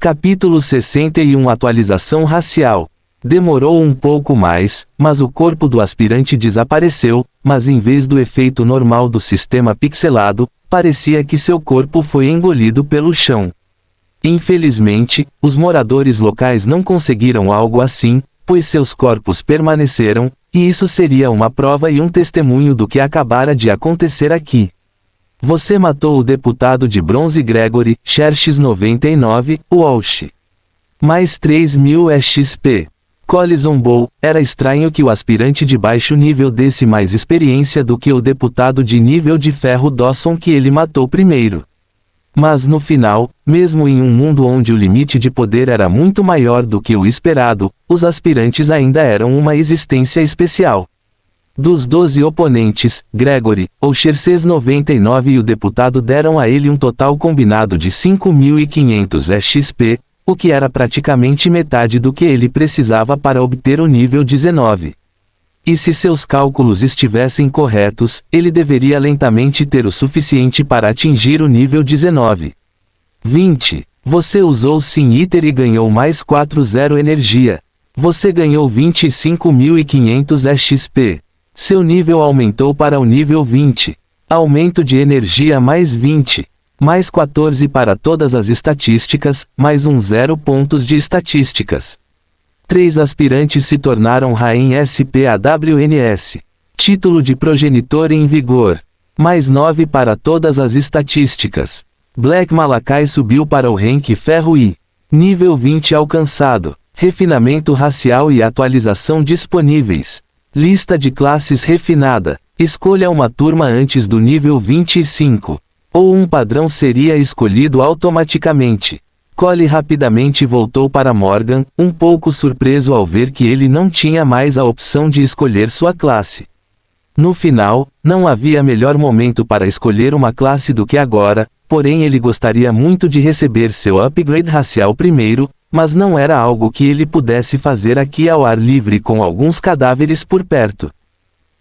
Capítulo 61 Atualização racial. Demorou um pouco mais, mas o corpo do aspirante desapareceu, mas em vez do efeito normal do sistema pixelado, parecia que seu corpo foi engolido pelo chão. Infelizmente, os moradores locais não conseguiram algo assim, pois seus corpos permaneceram, e isso seria uma prova e um testemunho do que acabara de acontecer aqui. Você matou o deputado de bronze Gregory, Xerxes 99, Walsh. Mais 3.000 XP. Cole zombou. Era estranho que o aspirante de baixo nível desse mais experiência do que o deputado de nível de ferro Dawson que ele matou primeiro. Mas no final, mesmo em um mundo onde o limite de poder era muito maior do que o esperado, os aspirantes ainda eram uma existência especial. Dos 12 oponentes, Gregory, ou Xerxes 99 e o deputado deram a ele um total combinado de 5.500 XP, o que era praticamente metade do que ele precisava para obter o nível 19. E se seus cálculos estivessem corretos, ele deveria lentamente ter o suficiente para atingir o nível 19. 20. Você usou Sim Iter e ganhou mais 40 energia. Você ganhou 25.500 XP. Seu nível aumentou para o nível 20. Aumento de energia mais 20. Mais 14 para todas as estatísticas, mais 0 pontos de estatísticas. 3 aspirantes se tornaram Rainha SPAWNS. Título de progenitor em vigor. Mais 9 para todas as estatísticas. Black Malakai subiu para o rank Ferro I. Nível 20 alcançado. Refinamento racial e atualização disponíveis. Lista de classes refinada. Escolha uma turma antes do nível 25. Ou um padrão seria escolhido automaticamente. Cole rapidamente voltou para Morgan, um pouco surpreso ao ver que ele não tinha mais a opção de escolher sua classe. No final, não havia melhor momento para escolher uma classe do que agora, porém ele gostaria muito de receber seu upgrade racial primeiro, mas não era algo que ele pudesse fazer aqui ao ar livre com alguns cadáveres por perto.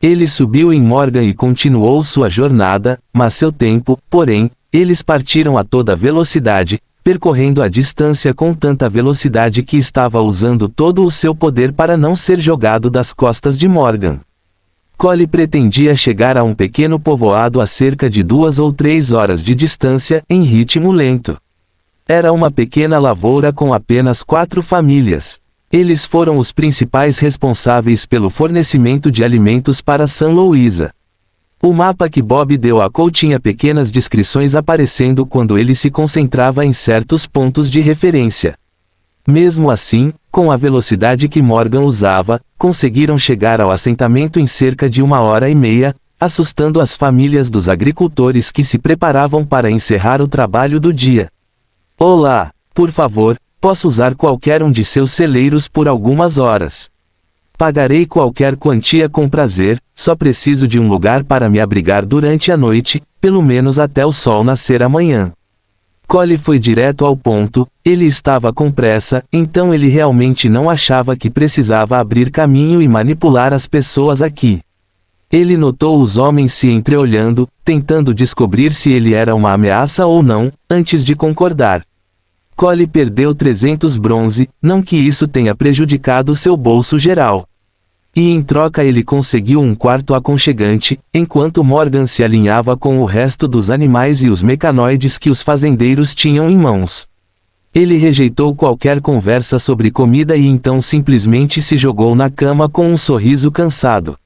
Ele subiu em Morgan e continuou sua jornada, mas seu tempo, porém, eles partiram a toda velocidade, percorrendo a distância com tanta velocidade que estava usando todo o seu poder para não ser jogado das costas de Morgan. Cole pretendia chegar a um pequeno povoado a cerca de 2 ou 3 horas de distância, em ritmo lento. Era uma pequena lavoura com apenas 4 famílias. Eles foram os principais responsáveis pelo fornecimento de alimentos para São Luísa. O mapa que Bob deu a Cole tinha pequenas descrições aparecendo quando ele se concentrava em certos pontos de referência. Mesmo assim, com a velocidade que Morgan usava, conseguiram chegar ao assentamento em cerca de 1h30, assustando as famílias dos agricultores que se preparavam para encerrar o trabalho do dia. Olá, por favor, posso usar qualquer um de seus celeiros por algumas horas. Pagarei qualquer quantia com prazer, só preciso de um lugar para me abrigar durante a noite, pelo menos até o sol nascer amanhã. Cole foi direto ao ponto, ele estava com pressa, então ele realmente não achava que precisava abrir caminho e manipular as pessoas aqui. Ele notou os homens se entreolhando, tentando descobrir se ele era uma ameaça ou não, antes de concordar. Cole perdeu 300 bronze, não que isso tenha prejudicado seu bolso geral. E em troca ele conseguiu um quarto aconchegante, enquanto Morgan se alinhava com o resto dos animais e os mecanoides que os fazendeiros tinham em mãos. Ele rejeitou qualquer conversa sobre comida e então simplesmente se jogou na cama com um sorriso cansado.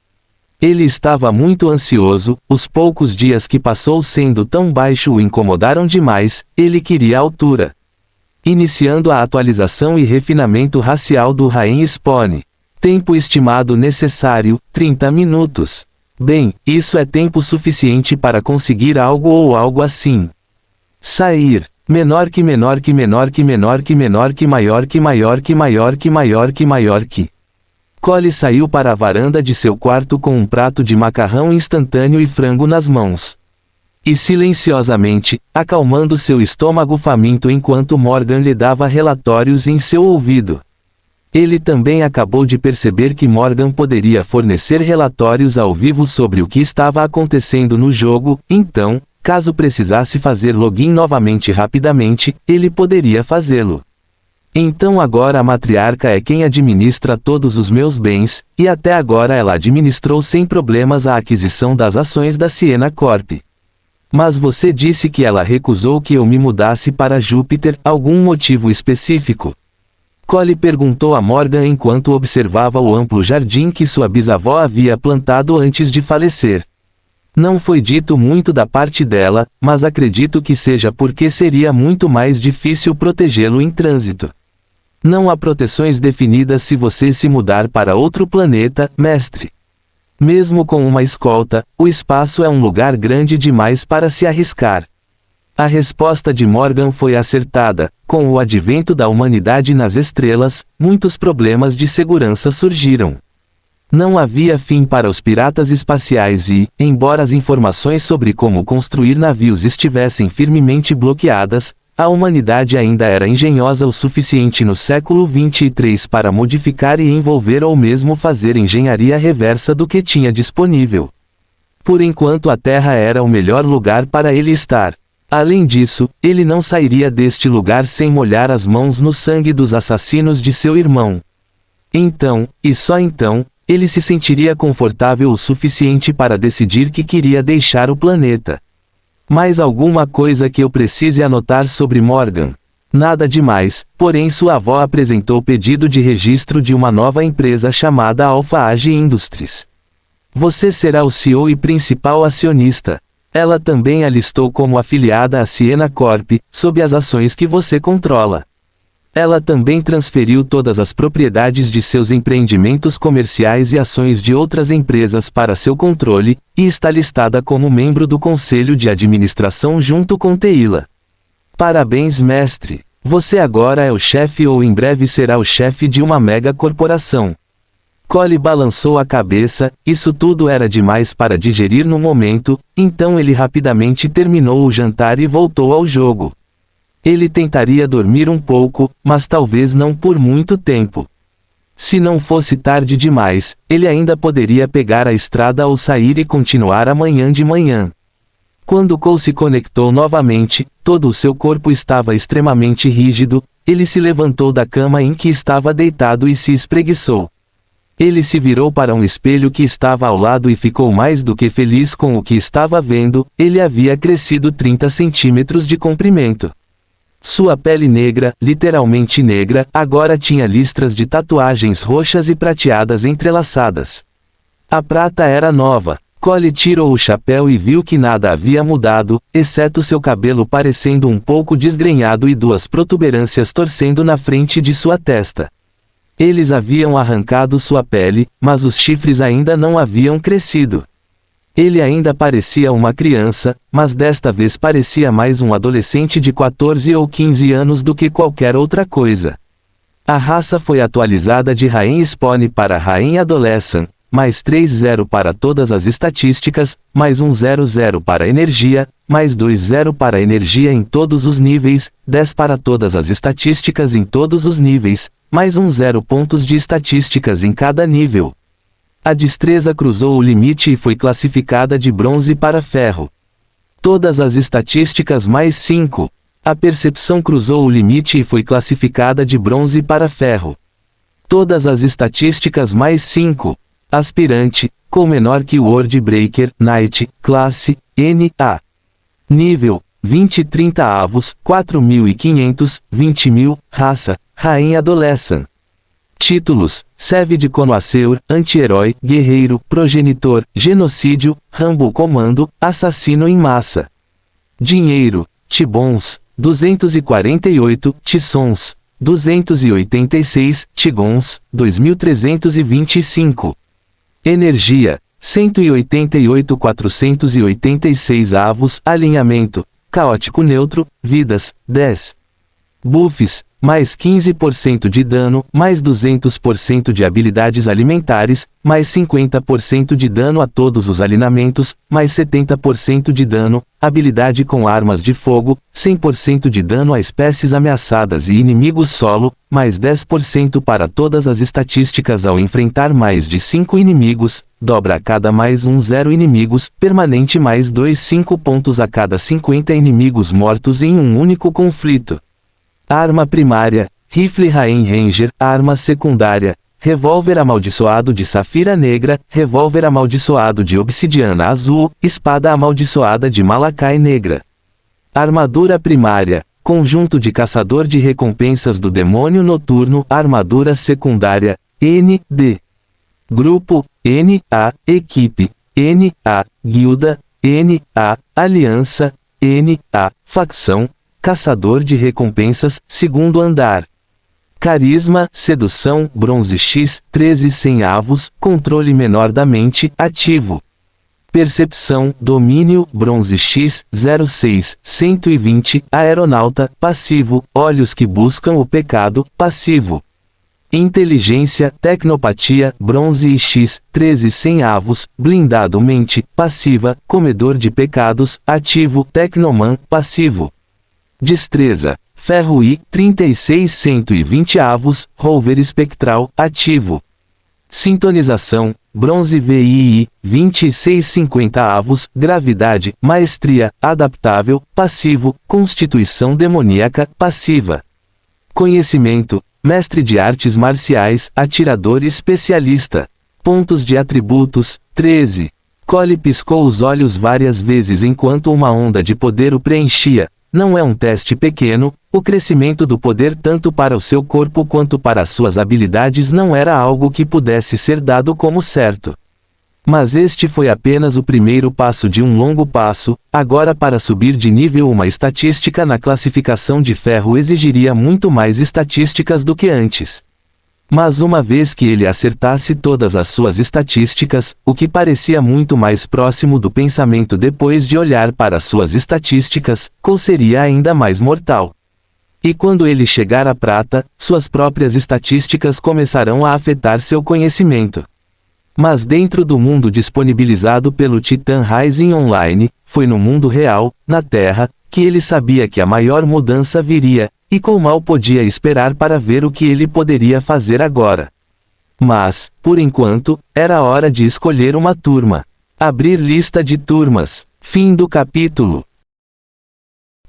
Ele estava muito ansioso, os poucos dias que passou sendo tão baixo o incomodaram demais, ele queria altura. Iniciando a atualização e refinamento racial do Rain Spawn. Tempo estimado necessário, 30 minutos. Bem, isso é tempo suficiente para conseguir algo ou algo assim. Sair. Menor que menor que menor que menor que menor que maior que maior que maior que maior que maior que. Cole saiu para a varanda de seu quarto com um prato de macarrão instantâneo e frango nas mãos. E silenciosamente, acalmando seu estômago faminto enquanto Morgan lhe dava relatórios em seu ouvido. Ele também acabou de perceber que Morgan poderia fornecer relatórios ao vivo sobre o que estava acontecendo no jogo, então, caso precisasse fazer login novamente rapidamente, ele poderia fazê-lo. Então agora a matriarca é quem administra todos os meus bens, e até agora ela administrou sem problemas a aquisição das ações da Siena Corp. Mas você disse que ela recusou que eu me mudasse para Júpiter, algum motivo específico? Cole perguntou a Morgan enquanto observava o amplo jardim que sua bisavó havia plantado antes de falecer. Não foi dito muito da parte dela, mas acredito que seja porque seria muito mais difícil protegê-lo em trânsito. Não há proteções definidas se você se mudar para outro planeta, mestre. Mesmo com uma escolta, o espaço é um lugar grande demais para se arriscar. A resposta de Morgan foi acertada. Com o advento da humanidade nas estrelas, muitos problemas de segurança surgiram. Não havia fim para os piratas espaciais e, embora as informações sobre como construir navios estivessem firmemente bloqueadas, a humanidade ainda era engenhosa o suficiente no século 23 para modificar e envolver ou mesmo fazer engenharia reversa do que tinha disponível. Por enquanto a Terra era o melhor lugar para ele estar. Além disso, ele não sairia deste lugar sem molhar as mãos no sangue dos assassinos de seu irmão. Então, e só então, ele se sentiria confortável o suficiente para decidir que queria deixar o planeta. Mais alguma coisa que eu precise anotar sobre Morgan? Nada demais, porém sua avó apresentou pedido de registro de uma nova empresa chamada Alpha Age Industries. Você será o CEO e principal acionista. Ela também a listou como afiliada à Siena Corp, sob as ações que você controla. Ela também transferiu todas as propriedades de seus empreendimentos comerciais e ações de outras empresas para seu controle, e está listada como membro do conselho de administração junto com Teila. Parabéns, mestre! Você agora é o chefe ou em breve será o chefe de uma mega corporação. Cole balançou a cabeça, isso tudo era demais para digerir no momento, então ele rapidamente terminou o jantar e voltou ao jogo. Ele tentaria dormir um pouco, mas talvez não por muito tempo. Se não fosse tarde demais, ele ainda poderia pegar a estrada ou sair e continuar amanhã de manhã. Quando Cole se conectou novamente, todo o seu corpo estava extremamente rígido, ele se levantou da cama em que estava deitado e se espreguiçou. Ele se virou para um espelho que estava ao lado e ficou mais do que feliz com o que estava vendo, ele havia crescido 30 centímetros de comprimento. Sua pele negra, literalmente negra, agora tinha listras de tatuagens roxas e prateadas entrelaçadas. A prata era nova. Cole tirou o chapéu e viu que nada havia mudado, exceto seu cabelo parecendo um pouco desgrenhado e duas protuberâncias torcendo na frente de sua testa. Eles haviam arrancado sua pele, mas os chifres ainda não haviam crescido. Ele ainda parecia uma criança, mas desta vez parecia mais um adolescente de 14 ou 15 anos do que qualquer outra coisa. A raça foi atualizada de Rain Spawn para Rain Adolescent, mais 30 para todas as estatísticas, mais 100 para energia, mais 20 para energia em todos os níveis, 10 para todas as estatísticas em todos os níveis, mais 10 pontos de estatísticas em cada nível. A destreza cruzou o limite e foi classificada de bronze para ferro. Todas as estatísticas mais 5. A percepção cruzou o limite e foi classificada de bronze para ferro. Todas as estatísticas mais 5. Aspirante, com menor que o Wordbreaker, Knight, classe, NA. Nível, 20-30 avos, 4.500, 20.000, raça, Rainha Adolescent. Títulos: Savage Connoisseur, Anti-herói, Guerreiro, Progenitor, Genocídio, Rambo Comando, Assassino em Massa. Dinheiro: Tibons, 248, Tissons, 286, Tigons, 2.325. Energia: 188.486 avos, Alinhamento: Caótico Neutro, Vidas, 10. Buffs: mais 15% de dano, mais 200% de habilidades alimentares, mais 50% de dano a todos os alinhamentos, mais 70% de dano, habilidade com armas de fogo, 100% de dano a espécies ameaçadas e inimigos solo, mais 10% para todas as estatísticas ao enfrentar mais de 5 inimigos, dobra a cada mais 0 inimigos, permanente mais 5 pontos a cada 50 inimigos mortos em um único conflito. Arma primária, rifle Rain Ranger, arma secundária, revólver amaldiçoado de safira negra, revólver amaldiçoado de obsidiana azul, espada amaldiçoada de malacai negra. Armadura primária, conjunto de caçador de recompensas do demônio noturno, armadura secundária, N.D. Grupo, N.A. Equipe, N.A. Guilda, N.A. Aliança, N.A. Facção, caçador de recompensas, segundo andar. Carisma, sedução, bronze X, 13 centavos, controle menor da mente, ativo. Percepção, domínio, bronze X, 06, 120, aeronauta, passivo, olhos que buscam o pecado, passivo. Inteligência, tecnopatia, bronze X, 13 centavos, blindado mente, passiva, comedor de pecados, ativo, tecnoman, passivo. Destreza, ferro I, 36 120 avos, rover espectral, ativo. Sintonização, bronze VII, 2650 avos, gravidade, maestria, adaptável, passivo, constituição demoníaca, passiva. Conhecimento, mestre de artes marciais, atirador especialista. Pontos de atributos, 13. Cole piscou os olhos várias vezes enquanto uma onda de poder o preenchia. Não é um teste pequeno, o crescimento do poder tanto para o seu corpo quanto para as suas habilidades não era algo que pudesse ser dado como certo. Mas este foi apenas o primeiro passo de um longo passo, agora para subir de nível uma estatística na classificação de ferro exigiria muito mais estatísticas do que antes. Mas uma vez que ele acertasse todas as suas estatísticas, o que parecia muito mais próximo do pensamento depois de olhar para suas estatísticas, Cole seria ainda mais mortal. E quando ele chegar à prata, suas próprias estatísticas começarão a afetar seu conhecimento. Mas dentro do mundo disponibilizado pelo Titan Rising Online, foi no mundo real, na Terra, que ele sabia que a maior mudança viria, e Cole mal podia esperar para ver o que ele poderia fazer agora. Mas, por enquanto, era hora de escolher uma turma. Abrir lista de turmas. Fim do capítulo.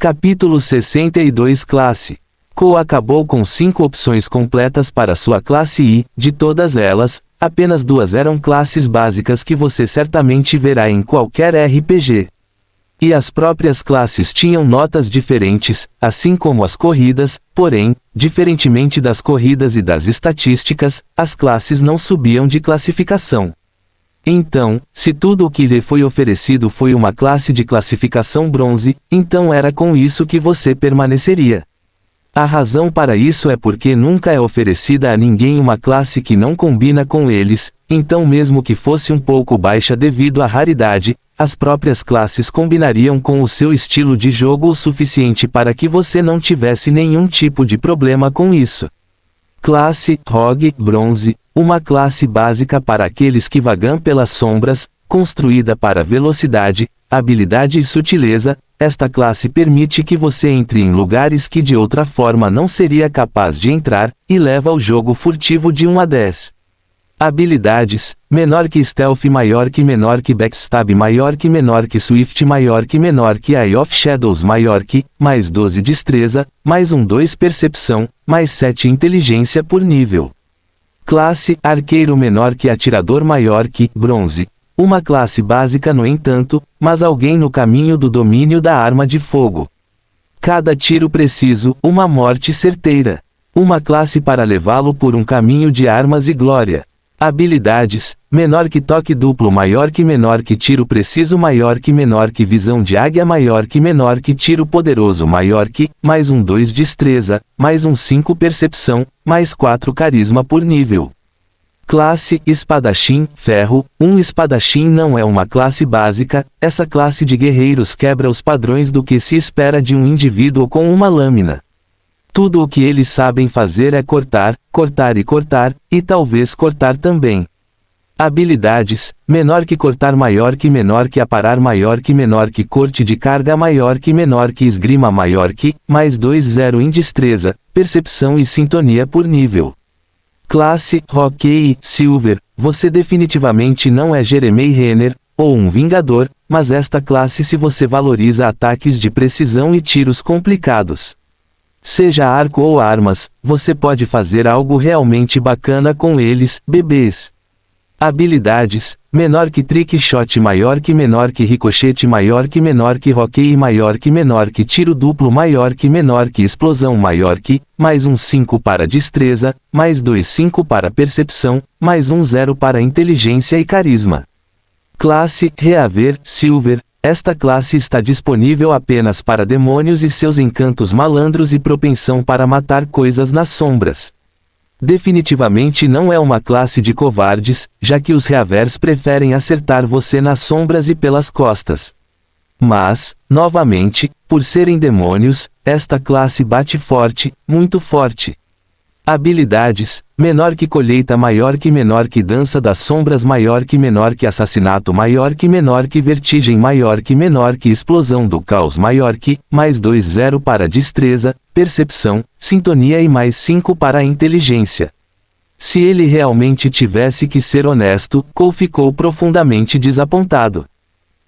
Capítulo 62 Classe. Cole acabou com 5 opções completas para sua classe I, de todas elas, apenas 2 eram classes básicas que você certamente verá em qualquer RPG. E as próprias classes tinham notas diferentes, assim como as corridas, porém, diferentemente das corridas e das estatísticas, as classes não subiam de classificação. Então, se tudo o que lhe foi oferecido foi uma classe de classificação bronze, então era com isso que você permaneceria. A razão para isso é porque nunca é oferecida a ninguém uma classe que não combina com eles, então mesmo que fosse um pouco baixa devido à raridade, as próprias classes combinariam com o seu estilo de jogo o suficiente para que você não tivesse nenhum tipo de problema com isso. Classe Rogue Bronze, uma classe básica para aqueles que vagam pelas sombras, construída para velocidade, habilidade e sutileza. Esta classe permite que você entre em lugares que de outra forma não seria capaz de entrar, e leva o jogo furtivo de 1 a 10. Habilidades, menor que Stealth, maior que menor que Backstab, maior que menor que Swift, maior que menor que Eye of Shadows, maior que, mais 12 destreza, mais 2 percepção, mais 7 inteligência por nível. Classe Arqueiro, menor que Atirador, maior que Bronze. Uma classe básica no entanto, mas alguém no caminho do domínio da arma de fogo. Cada tiro preciso, uma morte certeira. Uma classe para levá-lo por um caminho de armas e glória. Habilidades, menor que toque duplo, maior que menor que tiro preciso, maior que menor que visão de águia, maior que menor que tiro poderoso, maior que, mais 2 destreza, mais 5 percepção, mais 4 carisma por nível. Classe Espadachim, Ferro. Um espadachim não é uma classe básica, essa classe de guerreiros quebra os padrões do que se espera de um indivíduo com uma lâmina. Tudo o que eles sabem fazer é cortar, cortar e cortar, e talvez cortar também. Habilidades, menor que cortar, maior que menor que aparar, maior que menor que corte de carga, maior que menor que esgrima, maior que, mais 2/0 em destreza, percepção e sintonia por nível. Classe Hockey Silver. Você definitivamente não é Jeremy Renner, ou um Vingador, mas esta classe se você valoriza ataques de precisão e tiros complicados. Seja arco ou armas, você pode fazer algo realmente bacana com eles, bebês. Habilidades: menor que trick shot, maior que menor que ricochete, maior que menor que roqueio, maior que menor que tiro duplo, maior que menor que explosão, maior que, mais um 5 para destreza, mais 2 5 para percepção, mais um 0 para inteligência e carisma. Classe Reaver Silver. Esta classe está disponível apenas para demônios e seus encantos malandros e propensão para matar coisas nas sombras. Definitivamente não é uma classe de covardes, já que os Reavers preferem acertar você nas sombras e pelas costas. Mas, novamente, por serem demônios, esta classe bate forte, muito forte. Habilidades: menor que colheita, maior que menor que dança das sombras, maior que menor que assassinato, maior que menor que vertigem, maior que menor que explosão do caos, maior que, mais 2 0 para destreza, percepção, sintonia e mais 5 para a inteligência. Se ele realmente tivesse que ser honesto, Cole ficou profundamente desapontado.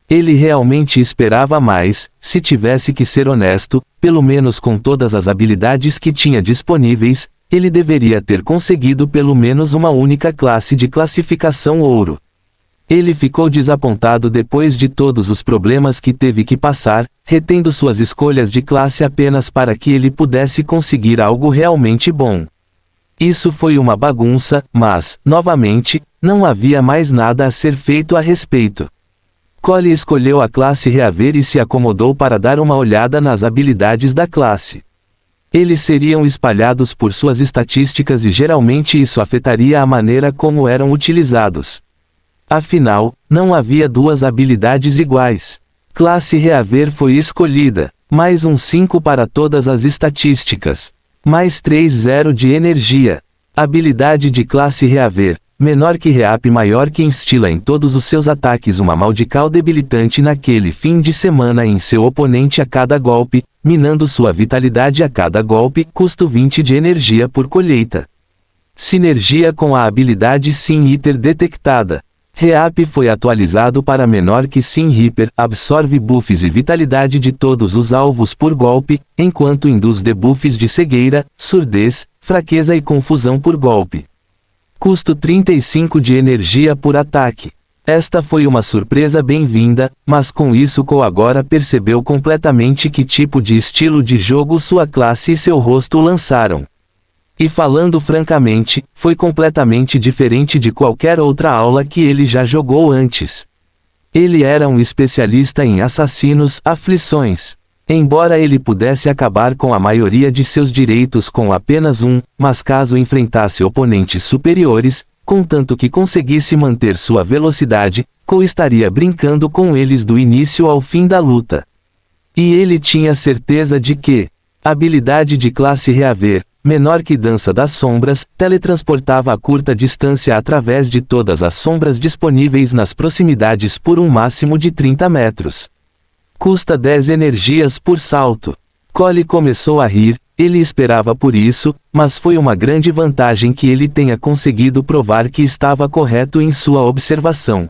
Ele realmente esperava mais, se tivesse que ser honesto, pelo menos com todas as habilidades que tinha disponíveis, ele deveria ter conseguido pelo menos uma única classe de classificação ouro. Ele ficou desapontado depois de todos os problemas que teve que passar, retendo suas escolhas de classe apenas para que ele pudesse conseguir algo realmente bom. Isso foi uma bagunça, mas, novamente, não havia mais nada a ser feito a respeito. Cole escolheu a classe Reaver e se acomodou para dar uma olhada nas habilidades da classe. Eles seriam espalhados por suas estatísticas e geralmente isso afetaria a maneira como eram utilizados. Afinal, não havia duas habilidades iguais. Classe Reaver foi escolhida. Mais um 5 para todas as estatísticas. Mais 3 0 de energia. Habilidade de classe Reaver. Menor que Reap, maior que instila em todos os seus ataques uma maldical debilitante naquele fim de semana em seu oponente a cada golpe, minando sua vitalidade a cada golpe, custo 20 de energia por colheita. Sinergia com a habilidade Sin Eater detectada. Reap foi atualizado para menor que Sin Reaper, absorve buffs e vitalidade de todos os alvos por golpe, enquanto induz debuffs de cegueira, surdez, fraqueza e confusão por golpe. Custo 35 de energia por ataque. Esta foi uma surpresa bem-vinda, mas com isso Cole agora percebeu completamente que tipo de estilo de jogo sua classe e seu rosto lançaram. E falando francamente, foi completamente diferente de qualquer outra aula que ele já jogou antes. Ele era um especialista em assassinos, aflições. Embora ele pudesse acabar com a maioria de seus direitos com apenas um, mas caso enfrentasse oponentes superiores, contanto que conseguisse manter sua velocidade, Cole estaria brincando com eles do início ao fim da luta. E ele tinha certeza de que, habilidade de classe Reaver, menor que dança das sombras, teletransportava a curta distância através de todas as sombras disponíveis nas proximidades por um máximo de 30 metros. Custa 10 energias por salto. Cole começou a rir, ele esperava por isso, mas foi uma grande vantagem que ele tenha conseguido provar que estava correto em sua observação.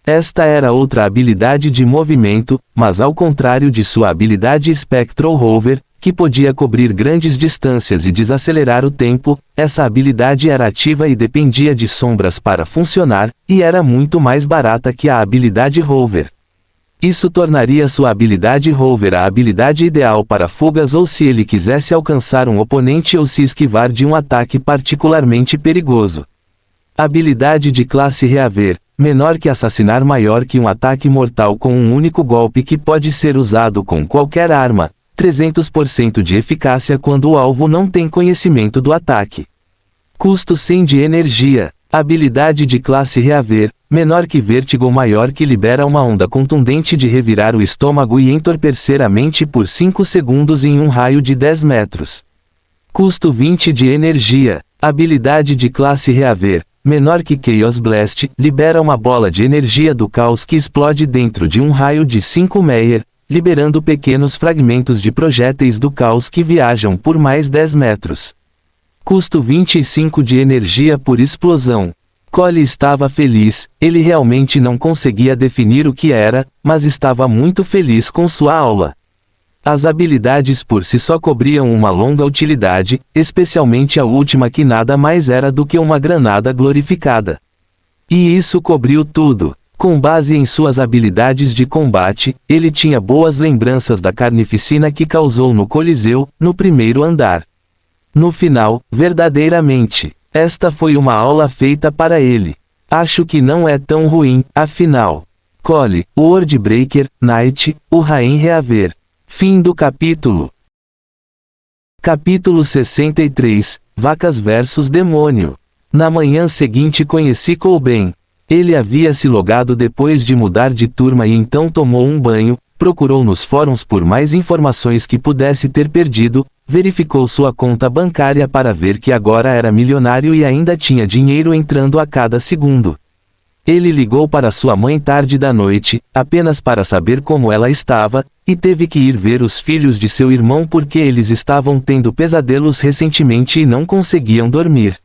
Esta era outra habilidade de movimento, mas ao contrário de sua habilidade Spectral Hover, que podia cobrir grandes distâncias e desacelerar o tempo, essa habilidade era ativa e dependia de sombras para funcionar, e era muito mais barata que a habilidade Hover. Isso tornaria sua habilidade Hover a habilidade ideal para fugas ou se ele quisesse alcançar um oponente ou se esquivar de um ataque particularmente perigoso. Habilidade de classe Reaver, menor que assassinar, maior que um ataque mortal com um único golpe que pode ser usado com qualquer arma, 300% de eficácia quando o alvo não tem conhecimento do ataque. Custo 100 de energia. Habilidade de classe Reaver, menor que Vértigo, maior que libera uma onda contundente de revirar o estômago e entorpecer a mente por 5 segundos em um raio de 10 metros. Custo 20 de energia. Habilidade de classe Reaver, menor que Chaos Blast, libera uma bola de energia do caos que explode dentro de um raio de 5 Meyer, liberando pequenos fragmentos de projéteis do caos que viajam por mais 10 metros. Custo 25 de energia por explosão. Cole estava feliz, ele realmente não conseguia definir o que era, mas estava muito feliz com sua aula. As habilidades por si só cobriam uma longa utilidade, especialmente a última que nada mais era do que uma granada glorificada. E isso cobriu tudo. Com base em suas habilidades de combate, ele tinha boas lembranças da carnificina que causou no Coliseu, no primeiro andar. No final, verdadeiramente, esta foi uma aula feita para ele. Acho que não é tão ruim, afinal. Cole, o Wordbreaker, Knight, o Rain Reaver. Fim do capítulo. Capítulo 63, Vacas versus Demônio. Na manhã seguinte conheci Colben. Ele havia se logado depois de mudar de turma e então tomou um banho, procurou nos fóruns por mais informações que pudesse ter perdido, verificou sua conta bancária para ver que agora era milionário e ainda tinha dinheiro entrando a cada segundo. Ele ligou para sua mãe tarde da noite, apenas para saber como ela estava, e teve que ir ver os filhos de seu irmão porque eles estavam tendo pesadelos recentemente e não conseguiam dormir.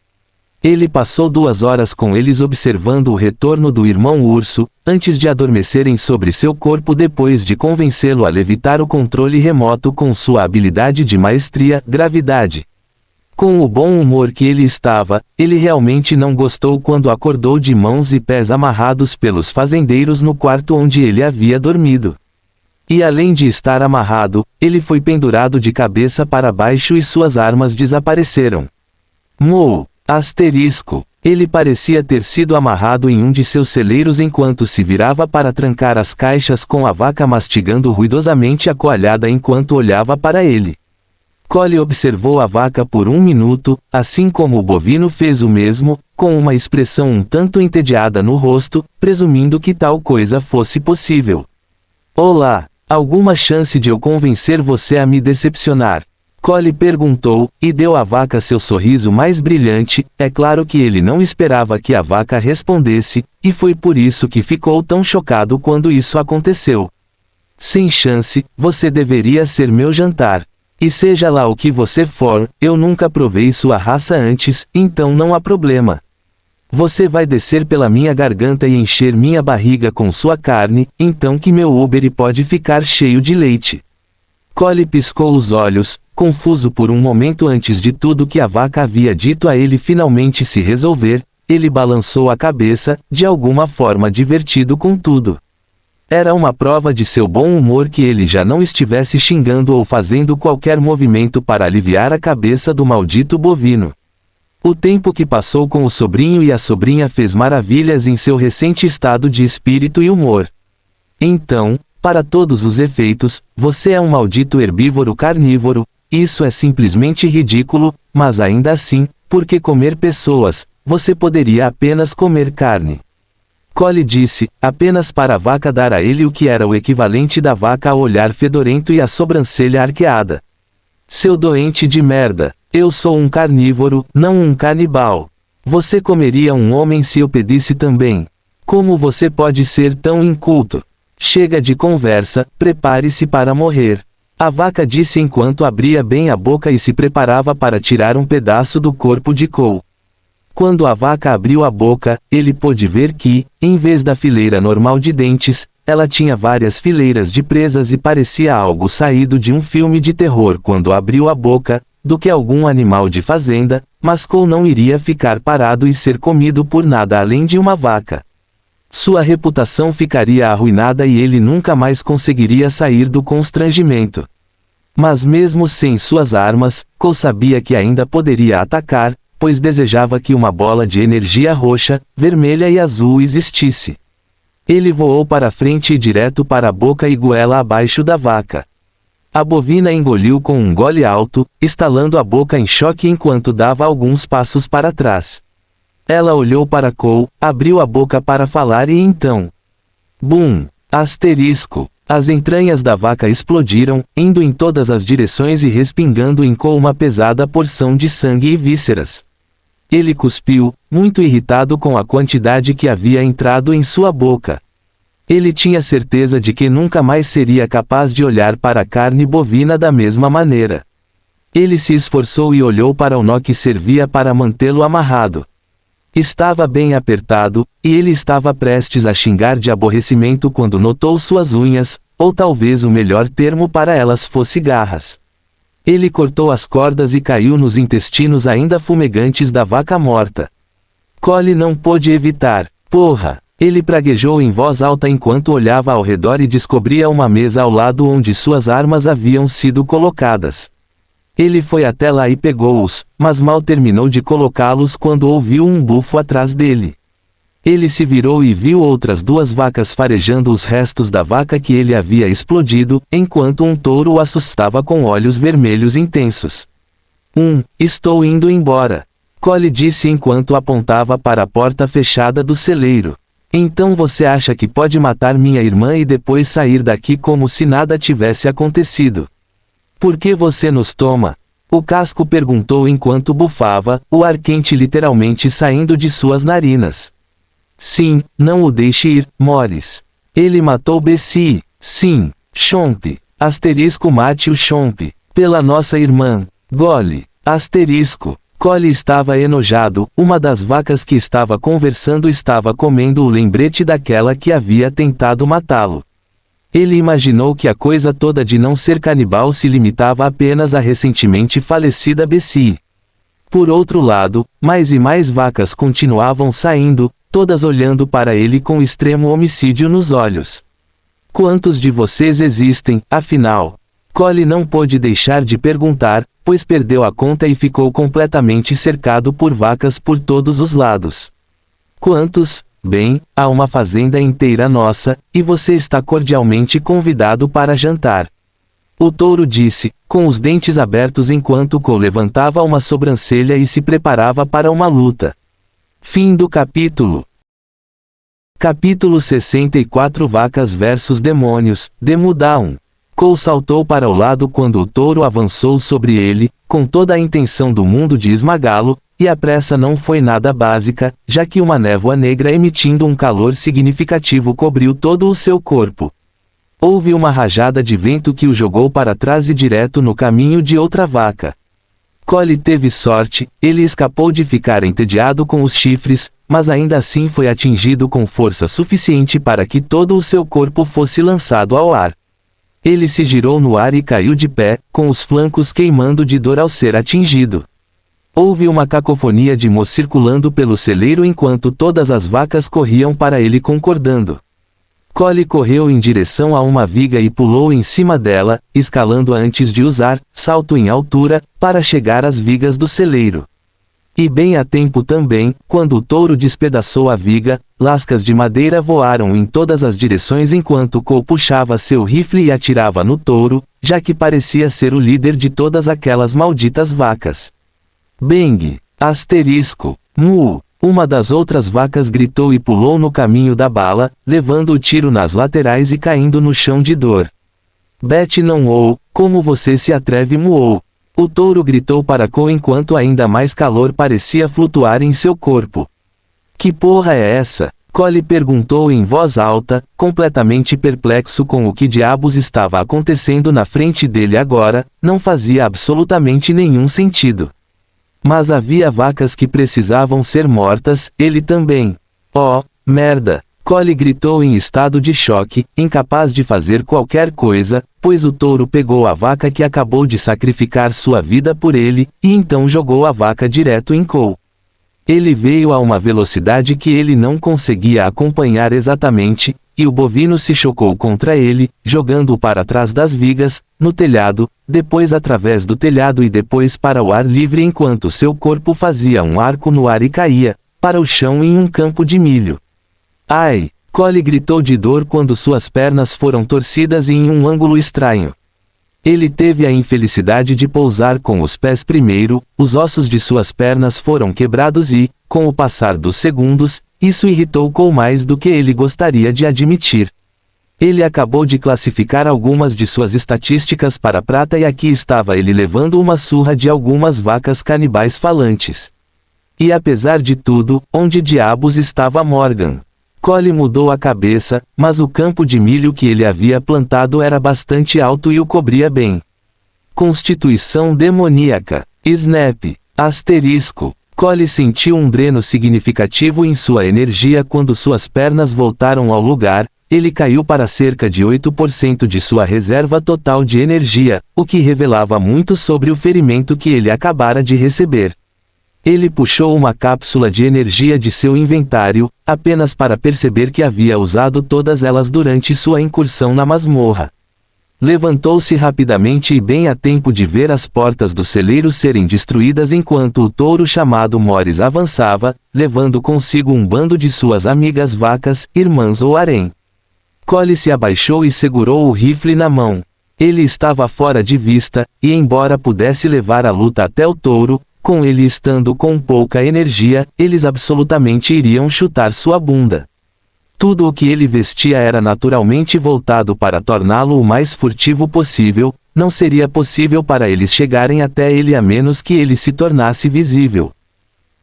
Ele passou 2 horas com eles observando o retorno do irmão urso, antes de adormecerem sobre seu corpo depois de convencê-lo a levitar o controle remoto com sua habilidade de maestria, gravidade. Com o bom humor que ele estava, ele realmente não gostou quando acordou de mãos e pés amarrados pelos fazendeiros no quarto onde ele havia dormido. E além de estar amarrado, ele foi pendurado de cabeça para baixo e suas armas desapareceram. Mou! Asterisco. Ele parecia ter sido amarrado em um de seus celeiros enquanto se virava para trancar as caixas com a vaca mastigando ruidosamente a coalhada enquanto olhava para ele. Cole observou a vaca por 1 minuto, assim como o bovino fez o mesmo, com uma expressão um tanto entediada no rosto, presumindo que tal coisa fosse possível. Olá, alguma chance de eu convencer você a me decepcionar? Cole perguntou, e deu à vaca seu sorriso mais brilhante. É claro que ele não esperava que a vaca respondesse, e foi por isso que ficou tão chocado quando isso aconteceu. Sem chance, você deveria ser meu jantar. E seja lá o que você for, eu nunca provei sua raça antes, então não há problema. Você vai descer pela minha garganta e encher minha barriga com sua carne, então que meu Uber pode ficar cheio de leite. Cole piscou os olhos, confuso por um momento antes de tudo que a vaca havia dito a ele finalmente se resolver. Ele balançou a cabeça, de alguma forma divertido com tudo. Era uma prova de seu bom humor que ele já não estivesse xingando ou fazendo qualquer movimento para aliviar a cabeça do maldito bovino. O tempo que passou com o sobrinho e a sobrinha fez maravilhas em seu recente estado de espírito e humor. Então, para todos os efeitos, você é um maldito herbívoro carnívoro. Isso é simplesmente ridículo, mas ainda assim, por que comer pessoas? Você poderia apenas comer carne. Cole disse, apenas para a vaca dar a ele o que era o equivalente da vaca ao olhar fedorento e a sobrancelha arqueada. Seu doente de merda, eu sou um carnívoro, não um canibal. Você comeria um homem se eu pedisse também. Como você pode ser tão inculto? Chega de conversa, prepare-se para morrer. A vaca disse enquanto abria bem a boca e se preparava para tirar um pedaço do corpo de Cole. Quando a vaca abriu a boca, ele pôde ver que, em vez da fileira normal de dentes, ela tinha várias fileiras de presas e parecia algo saído de um filme de terror quando abriu a boca, do que algum animal de fazenda, mas Cole não iria ficar parado e ser comido por nada além de uma vaca. Sua reputação ficaria arruinada e ele nunca mais conseguiria sair do constrangimento. Mas mesmo sem suas armas, Cole sabia que ainda poderia atacar, pois desejava que uma bola de energia roxa, vermelha e azul existisse. Ele voou para frente e direto para a boca e goela abaixo da vaca. A bovina engoliu com um gole alto, estalando a boca em choque enquanto dava alguns passos para trás. Ela olhou para Cole, abriu a boca para falar e então... Bum! Asterisco! As entranhas da vaca explodiram, indo em todas as direções e respingando em Cole uma pesada porção de sangue e vísceras. Ele cuspiu, muito irritado com a quantidade que havia entrado em sua boca. Ele tinha certeza de que nunca mais seria capaz de olhar para a carne bovina da mesma maneira. Ele se esforçou e olhou para o nó que servia para mantê-lo amarrado. Estava bem apertado, e ele estava prestes a xingar de aborrecimento quando notou suas unhas, ou talvez o melhor termo para elas fosse garras. Ele cortou as cordas e caiu nos intestinos ainda fumegantes da vaca morta. Collie não pôde evitar. Porra! Ele praguejou em voz alta enquanto olhava ao redor e descobria uma mesa ao lado onde suas armas haviam sido colocadas. Ele foi até lá e pegou-os, mas mal terminou de colocá-los quando ouviu um bufo atrás dele. Ele se virou e viu outras duas vacas farejando os restos da vaca que ele havia explodido, enquanto um touro o assustava com olhos vermelhos intensos. Estou indo embora. Collie disse enquanto apontava para a porta fechada do celeiro. Então você acha que pode matar minha irmã e depois sair daqui como se nada tivesse acontecido? Por que você nos toma? O casco perguntou enquanto bufava, o ar quente literalmente saindo de suas narinas. Sim, não o deixe ir, Morris. Ele matou Bessie. Sim, Chomp. Mate o Chomp. Pela nossa irmã. Gole. Collie estava enojado, uma das vacas que estava conversando estava comendo o lembrete daquela que havia tentado matá-lo. Ele imaginou que a coisa toda de não ser canibal se limitava apenas à recentemente falecida Bessie. Por outro lado, mais e mais vacas continuavam saindo, todas olhando para ele com extremo homicídio nos olhos. Quantos de vocês existem, afinal? Collie não pôde deixar de perguntar, pois perdeu a conta e ficou completamente cercado por vacas por todos os lados. Quantos? Bem, há uma fazenda inteira nossa, e você está cordialmente convidado para jantar. O touro disse, com os dentes abertos enquanto Cole levantava uma sobrancelha e se preparava para uma luta. Fim do capítulo. Capítulo 64 Vacas versus Demônios, Demo Down. Cole saltou para o lado quando o touro avançou sobre ele, com toda a intenção do mundo de esmagá-lo, e a pressa não foi nada básica, já que uma névoa negra emitindo um calor significativo cobriu todo o seu corpo. Houve uma rajada de vento que o jogou para trás e direto no caminho de outra vaca. Collie teve sorte, ele escapou de ficar entediado com os chifres, mas ainda assim foi atingido com força suficiente para que todo o seu corpo fosse lançado ao ar. Ele se girou no ar e caiu de pé, com os flancos queimando de dor ao ser atingido. Houve uma cacofonia de mos circulando pelo celeiro enquanto todas as vacas corriam para ele concordando. Collie correu em direção a uma viga e pulou em cima dela, escalando antes de usar salto em altura, para chegar às vigas do celeiro. E bem a tempo também, quando o touro despedaçou a viga, lascas de madeira voaram em todas as direções enquanto Cole puxava seu rifle e atirava no touro, já que parecia ser o líder de todas aquelas malditas vacas. Bang! Mu! Uma das outras vacas gritou e pulou no caminho da bala, levando o tiro nas laterais e caindo no chão de dor. Betty não ou, como você se atreve muou. O touro gritou para Cole enquanto ainda mais calor parecia flutuar em seu corpo. Que porra é essa? Collie perguntou em voz alta, completamente perplexo com o que diabos estava acontecendo na frente dele agora, não fazia absolutamente nenhum sentido. Mas havia vacas que precisavam ser mortas, ele também. Oh, merda! Collie gritou em estado de choque, incapaz de fazer qualquer coisa, pois o touro pegou a vaca que acabou de sacrificar sua vida por ele, e então jogou a vaca direto em Cole. Ele veio a uma velocidade que ele não conseguia acompanhar exatamente, e o bovino se chocou contra ele, jogando-o para trás das vigas, no telhado, depois através do telhado e depois para o ar livre enquanto seu corpo fazia um arco no ar e caía, para o chão em um campo de milho. Ai! Collie gritou de dor quando suas pernas foram torcidas em um ângulo estranho. Ele teve a infelicidade de pousar com os pés primeiro, os ossos de suas pernas foram quebrados e, com o passar dos segundos, isso irritou Cole mais do que ele gostaria de admitir. Ele acabou de classificar algumas de suas estatísticas para prata e aqui estava ele levando uma surra de algumas vacas canibais falantes. E apesar de tudo, onde diabos estava Morgan? Collie mudou a cabeça, mas o campo de milho que ele havia plantado era bastante alto e o cobria bem. Constituição demoníaca. Snap. Collie sentiu um dreno significativo em sua energia quando suas pernas voltaram ao lugar, ele caiu para cerca de 8% de sua reserva total de energia, o que revelava muito sobre o ferimento que ele acabara de receber. Ele puxou uma cápsula de energia de seu inventário, apenas para perceber que havia usado todas elas durante sua incursão na masmorra. Levantou-se rapidamente e bem a tempo de ver as portas do celeiro serem destruídas enquanto o touro chamado Morris avançava, levando consigo um bando de suas amigas vacas, irmãs ou harém. Collie se abaixou e segurou o rifle na mão. Ele estava fora de vista, e embora pudesse levar a luta até o touro, com ele estando com pouca energia, eles absolutamente iriam chutar sua bunda. Tudo o que ele vestia era naturalmente voltado para torná-lo o mais furtivo possível, não seria possível para eles chegarem até ele a menos que ele se tornasse visível.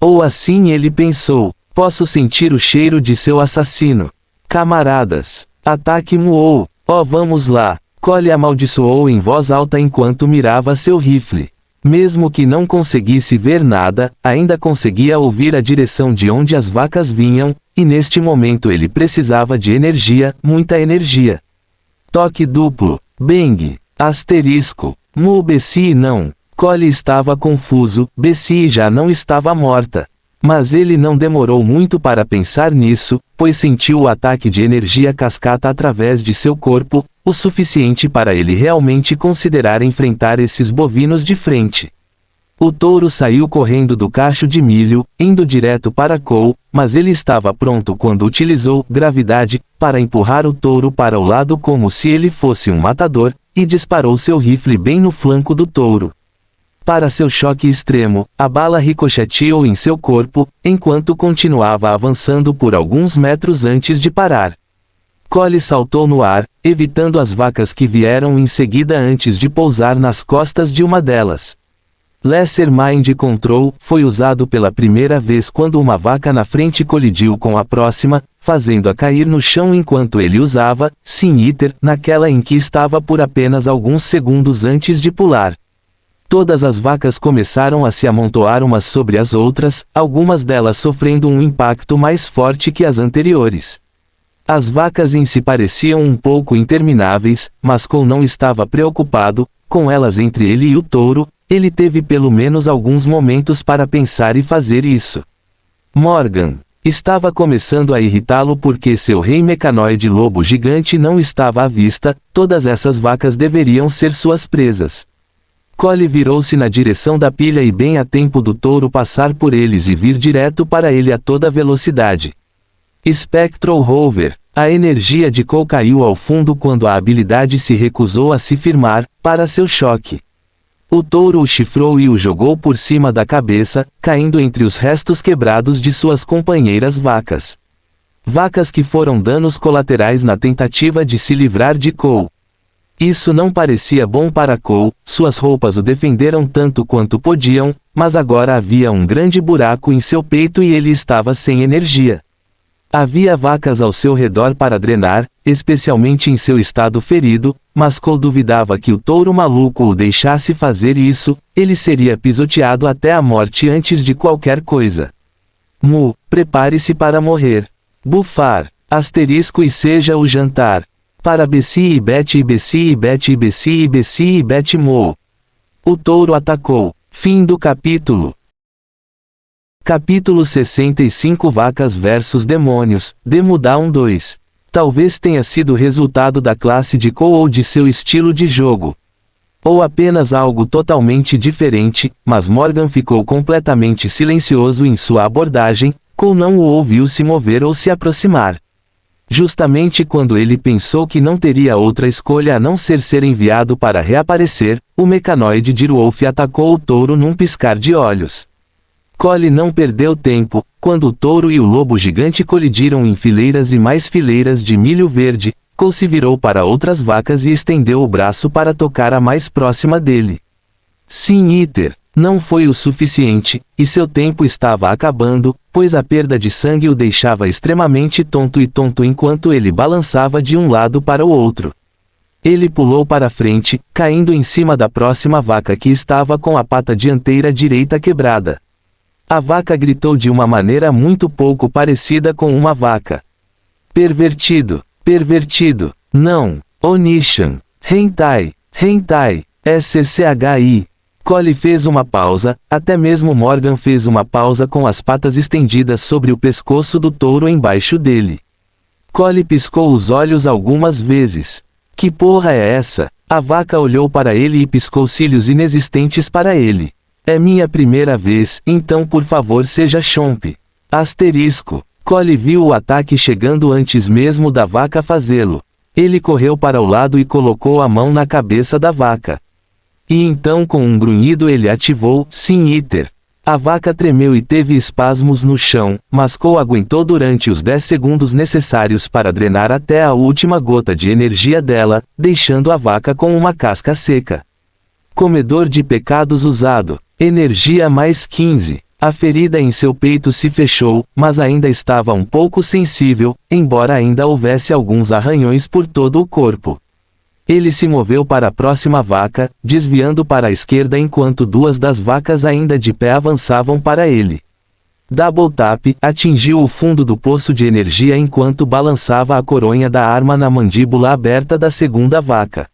Ou assim ele pensou, posso sentir o cheiro de seu assassino. Camaradas, ataque Muou, oh vamos lá, Collie amaldiçoou em voz alta enquanto mirava seu rifle. Mesmo que não conseguisse ver nada, ainda conseguia ouvir a direção de onde as vacas vinham, e neste momento ele precisava de energia, muita energia. Toque duplo, bang, asterisco, Mu Bessie não. Collie estava confuso, Bessie já não estava morta. Mas ele não demorou muito para pensar nisso, pois sentiu o ataque de energia cascata através de seu corpo, o suficiente para ele realmente considerar enfrentar esses bovinos de frente. O touro saiu correndo do cacho de milho, indo direto para Cole, mas ele estava pronto quando utilizou gravidade para empurrar o touro para o lado como se ele fosse um matador, e disparou seu rifle bem no flanco do touro. Para seu choque extremo, a bala ricocheteou em seu corpo, enquanto continuava avançando por alguns metros antes de parar. Collie saltou no ar, evitando as vacas que vieram em seguida antes de pousar nas costas de uma delas. Lesser Mind Control foi usado pela primeira vez quando uma vaca na frente colidiu com a próxima, fazendo-a cair no chão enquanto ele usava Sin Eater naquela em que estava por apenas alguns segundos antes de pular. Todas as vacas começaram a se amontoar umas sobre as outras, algumas delas sofrendo um impacto mais forte que as anteriores. As vacas em si pareciam um pouco intermináveis, mas Cole não estava preocupado, com elas entre ele e o touro, ele teve pelo menos alguns momentos para pensar e fazer isso. Morgan estava começando a irritá-lo porque seu rei mecanoide lobo gigante não estava à vista, todas essas vacas deveriam ser suas presas. Collie virou-se na direção da pilha e bem a tempo do touro passar por eles e vir direto para ele a toda velocidade. Spectral Rover. A energia de Cole caiu ao fundo quando a habilidade se recusou a se firmar, para seu choque. O touro o chifrou e o jogou por cima da cabeça, caindo entre os restos quebrados de suas companheiras vacas. Vacas que foram danos colaterais na tentativa de se livrar de Cole. Isso não parecia bom para Cole, suas roupas o defenderam tanto quanto podiam, mas agora havia um grande buraco em seu peito e ele estava sem energia. Havia vacas ao seu redor para drenar, especialmente em seu estado ferido, mas Cole duvidava que o touro maluco o deixasse fazer isso, ele seria pisoteado até a morte antes de qualquer coisa. Mu, prepare-se para morrer. Bufar, asterisco e seja o jantar. Para Bessie e Betty e Bessie e Betty e Bessie e Bessie e Betty Mo. O touro atacou. Fim do capítulo. Capítulo 65 Vacas versus Demônios, Demo Down 2. Talvez tenha sido resultado da classe de Cole ou de seu estilo de jogo. Ou apenas algo totalmente diferente, mas Morgan ficou completamente silencioso em sua abordagem, Cole não o ouviu se mover ou se aproximar. Justamente quando ele pensou que não teria outra escolha a não ser enviado para reaparecer, o mecanoide Direwolf atacou o touro num piscar de olhos. Collie não perdeu tempo, quando o touro e o lobo gigante colidiram em fileiras e mais fileiras de milho verde, Cole se virou para outras vacas e estendeu o braço para tocar a mais próxima dele. Sin Eater. Não foi o suficiente, e seu tempo estava acabando, pois a perda de sangue o deixava extremamente tonto enquanto ele balançava de um lado para o outro. Ele pulou para frente, caindo em cima da próxima vaca que estava com a pata dianteira direita quebrada. A vaca gritou de uma maneira muito pouco parecida com uma vaca. Pervertido. Pervertido. Não. Onishan. Hentai. Hentai. SCHI. Collie fez uma pausa, até mesmo Morgan fez uma pausa com as patas estendidas sobre o pescoço do touro embaixo dele. Collie piscou os olhos algumas vezes. Que porra é essa? A vaca olhou para ele e piscou cílios inexistentes para ele. É minha primeira vez, então por favor seja chompe. Asterisco. Collie viu o ataque chegando antes mesmo da vaca fazê-lo. Ele correu para o lado e colocou a mão na cabeça da vaca. E então com um grunhido ele ativou Sin Eater. A vaca tremeu e teve espasmos no chão, mas Cole aguentou durante os 10 segundos necessários para drenar até a última gota de energia dela, deixando a vaca com uma casca seca. Comedor de pecados usado. Energia mais 15. A ferida em seu peito se fechou, mas ainda estava um pouco sensível, embora ainda houvesse alguns arranhões por todo o corpo. Ele se moveu para a próxima vaca, desviando para a esquerda enquanto duas das vacas ainda de pé avançavam para ele. Double Tap atingiu o fundo do poço de energia enquanto balançava a coronha da arma na mandíbula aberta da segunda vaca.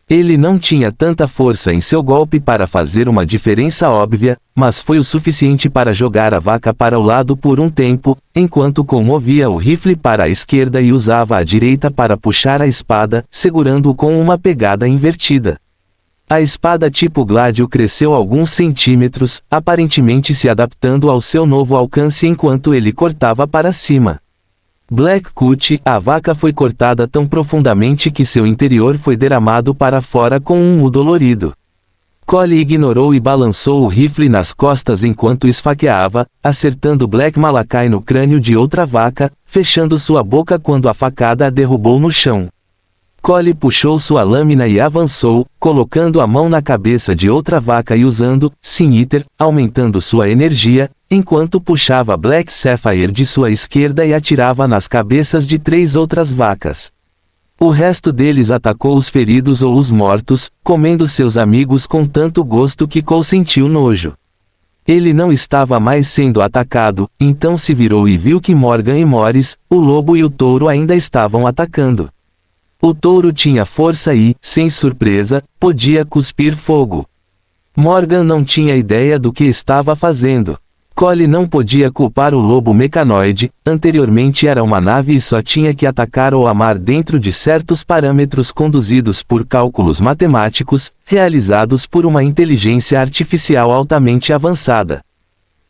Ele não tinha tanta força em seu golpe para fazer uma diferença óbvia, mas foi o suficiente para jogar a vaca para o lado por um tempo, enquanto movia o rifle para a esquerda e usava a direita para puxar a espada, segurando-o com uma pegada invertida. A espada tipo Gladio cresceu alguns centímetros, aparentemente se adaptando ao seu novo alcance enquanto ele cortava para cima. Blackcut, a vaca foi cortada tão profundamente que seu interior foi derramado para fora com um mu dolorido. Collie ignorou e balançou o rifle nas costas enquanto esfaqueava, acertando Black Malakai no crânio de outra vaca, fechando sua boca quando a facada a derrubou no chão. Collie puxou sua lâmina e avançou, colocando a mão na cabeça de outra vaca e usando Sin Eater, aumentando sua energia, enquanto puxava Black Sapphire de sua esquerda e atirava nas cabeças de 3 outras vacas. O resto deles atacou os feridos ou os mortos, comendo seus amigos com tanto gosto que Cole sentiu nojo. Ele não estava mais sendo atacado, então se virou e viu que Morgan e Morris, o lobo e o touro ainda estavam atacando. O touro tinha força e, sem surpresa, podia cuspir fogo. Morgan não tinha ideia do que estava fazendo. Collie não podia culpar o lobo mecanoide, anteriormente era uma nave e só tinha que atacar ou amar dentro de certos parâmetros conduzidos por cálculos matemáticos, realizados por uma inteligência artificial altamente avançada.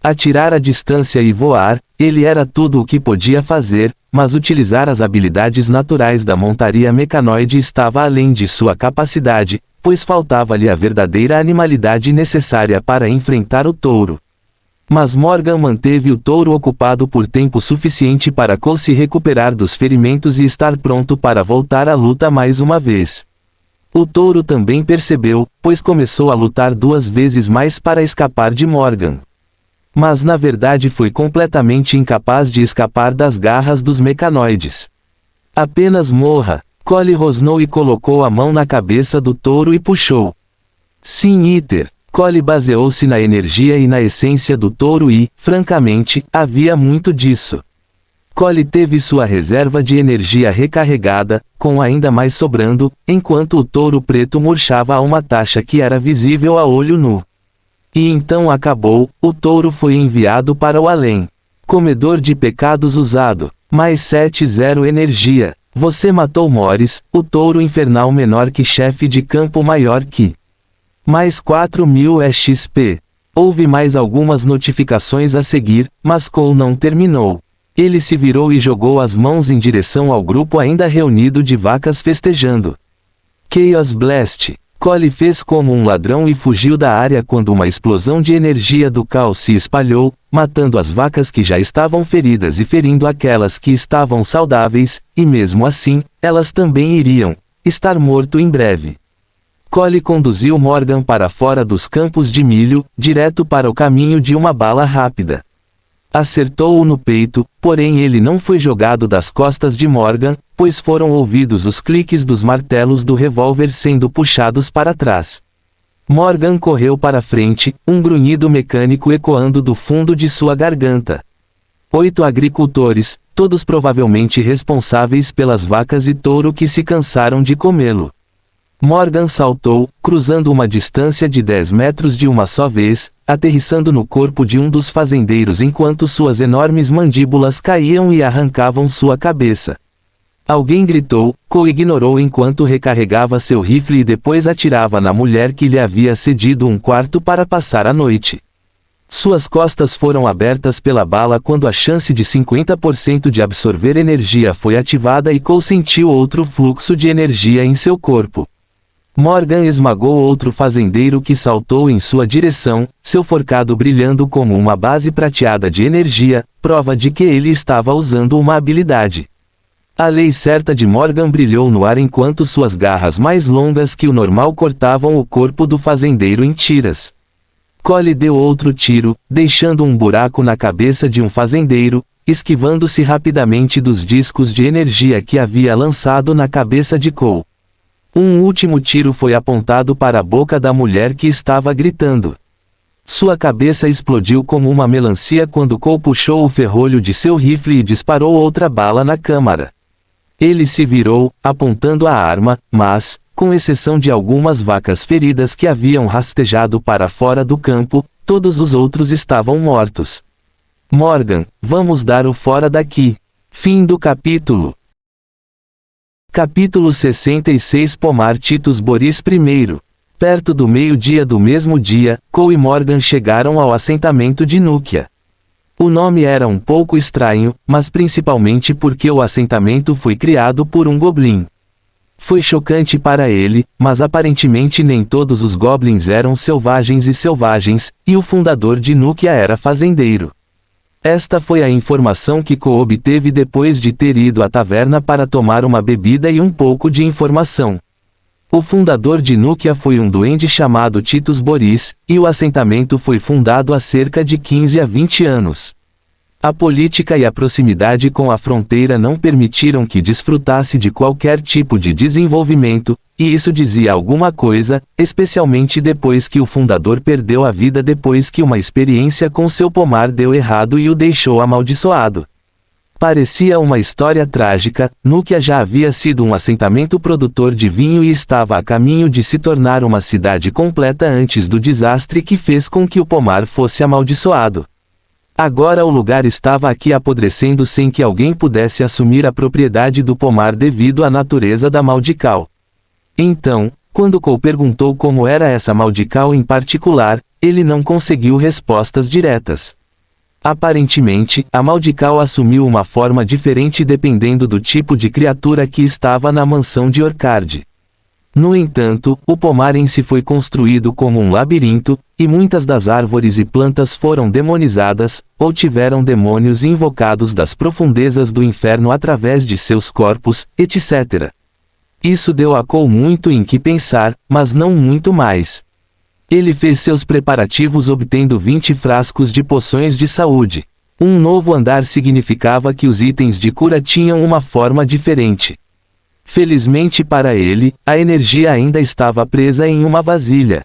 Atirar à distância e voar, ele era tudo o que podia fazer, mas utilizar as habilidades naturais da montaria mecanoide estava além de sua capacidade, pois faltava-lhe a verdadeira animalidade necessária para enfrentar o touro. Mas Morgan manteve o touro ocupado por tempo suficiente para Cole se recuperar dos ferimentos e estar pronto para voltar à luta mais uma vez. O touro também percebeu, pois começou a lutar 2 vezes mais para escapar de Morgan. Mas na verdade foi completamente incapaz de escapar das garras dos mecanoides. Apenas morra. Collie rosnou e colocou a mão na cabeça do touro e puxou. Sin Eater. Collie baseou-se na energia e na essência do touro e, francamente, havia muito disso. Collie teve sua reserva de energia recarregada, com ainda mais sobrando, enquanto o touro preto murchava a uma taxa que era visível a olho nu. E então acabou, o touro foi enviado para o além. Comedor de pecados usado. Mais 7-0 energia. Você matou Morris, o touro infernal menor que chefe de campo maior que. Mais 4.000 XP. Houve mais algumas notificações a seguir, mas Cole não terminou. Ele se virou e jogou as mãos em direção ao grupo ainda reunido de vacas festejando. Chaos Blast. Collie fez como um ladrão e fugiu da área quando uma explosão de energia do caos se espalhou, matando as vacas que já estavam feridas e ferindo aquelas que estavam saudáveis, e mesmo assim, elas também iriam estar morto em breve. Collie conduziu Morgan para fora dos campos de milho, direto para o caminho de uma bala rápida. Acertou-o no peito, porém ele não foi jogado das costas de Morgan, pois foram ouvidos os cliques dos martelos do revólver sendo puxados para trás. Morgan correu para frente, um grunhido mecânico ecoando do fundo de sua garganta. 8 agricultores, todos provavelmente responsáveis pelas vacas e touro que se cansaram de comê-lo. Morgan saltou, cruzando uma distância de 10 metros de uma só vez, aterrissando no corpo de um dos fazendeiros enquanto suas enormes mandíbulas caíam e arrancavam sua cabeça. Alguém gritou, Cole ignorou enquanto recarregava seu rifle e depois atirava na mulher que lhe havia cedido um quarto para passar a noite. Suas costas foram abertas pela bala quando a chance de 50% de absorver energia foi ativada e Cole sentiu outro fluxo de energia em seu corpo. Morgan esmagou outro fazendeiro que saltou em sua direção, seu forcado brilhando como uma base prateada de energia, prova de que ele estava usando uma habilidade. A lei certa de Morgan brilhou no ar enquanto suas garras mais longas que o normal cortavam o corpo do fazendeiro em tiras. Cole deu outro tiro, deixando um buraco na cabeça de um fazendeiro, esquivando-se rapidamente dos discos de energia que havia lançado na cabeça de Cole. Um último tiro foi apontado para a boca da mulher que estava gritando. Sua cabeça explodiu como uma melancia quando Cole puxou o ferrolho de seu rifle e disparou outra bala na câmara. Ele se virou, apontando a arma, mas, com exceção de algumas vacas feridas que haviam rastejado para fora do campo, todos os outros estavam mortos. Morgan, vamos dar o fora daqui. Fim do capítulo. Capítulo 66 Pomar Titus Boris I. Perto do meio-dia do mesmo dia, Cole e Morgan chegaram ao assentamento de Núquia. O nome era um pouco estranho, mas principalmente porque o assentamento foi criado por um goblin. Foi chocante para ele, mas aparentemente nem todos os goblins eram selvagens, e o fundador de Núquia era fazendeiro. Esta foi a informação que Cole obteve depois de ter ido à taverna para tomar uma bebida e um pouco de informação. O fundador de Núquia foi um duende chamado Titus Boris, e o assentamento foi fundado há cerca de 15 a 20 anos. A política e a proximidade com a fronteira não permitiram que desfrutasse de qualquer tipo de desenvolvimento, e isso dizia alguma coisa, especialmente depois que o fundador perdeu a vida depois que uma experiência com seu pomar deu errado e o deixou amaldiçoado. Parecia uma história trágica. Núquia já havia sido um assentamento produtor de vinho e estava a caminho de se tornar uma cidade completa antes do desastre que fez com que o pomar fosse amaldiçoado. Agora o lugar estava aqui apodrecendo sem que alguém pudesse assumir a propriedade do pomar devido à natureza da maldical. Então, quando Cole perguntou como era essa maldical em particular, ele não conseguiu respostas diretas. Aparentemente, a maldical assumiu uma forma diferente dependendo do tipo de criatura que estava na mansão de Orcard. No entanto, o pomar em si foi construído como um labirinto, e muitas das árvores e plantas foram demonizadas, ou tiveram demônios invocados das profundezas do inferno através de seus corpos, etc. Isso deu a Cole muito em que pensar, mas não muito mais. Ele fez seus preparativos obtendo 20 frascos de poções de saúde. Um novo andar significava que os itens de cura tinham uma forma diferente. Felizmente para ele, a energia ainda estava presa em uma vasilha.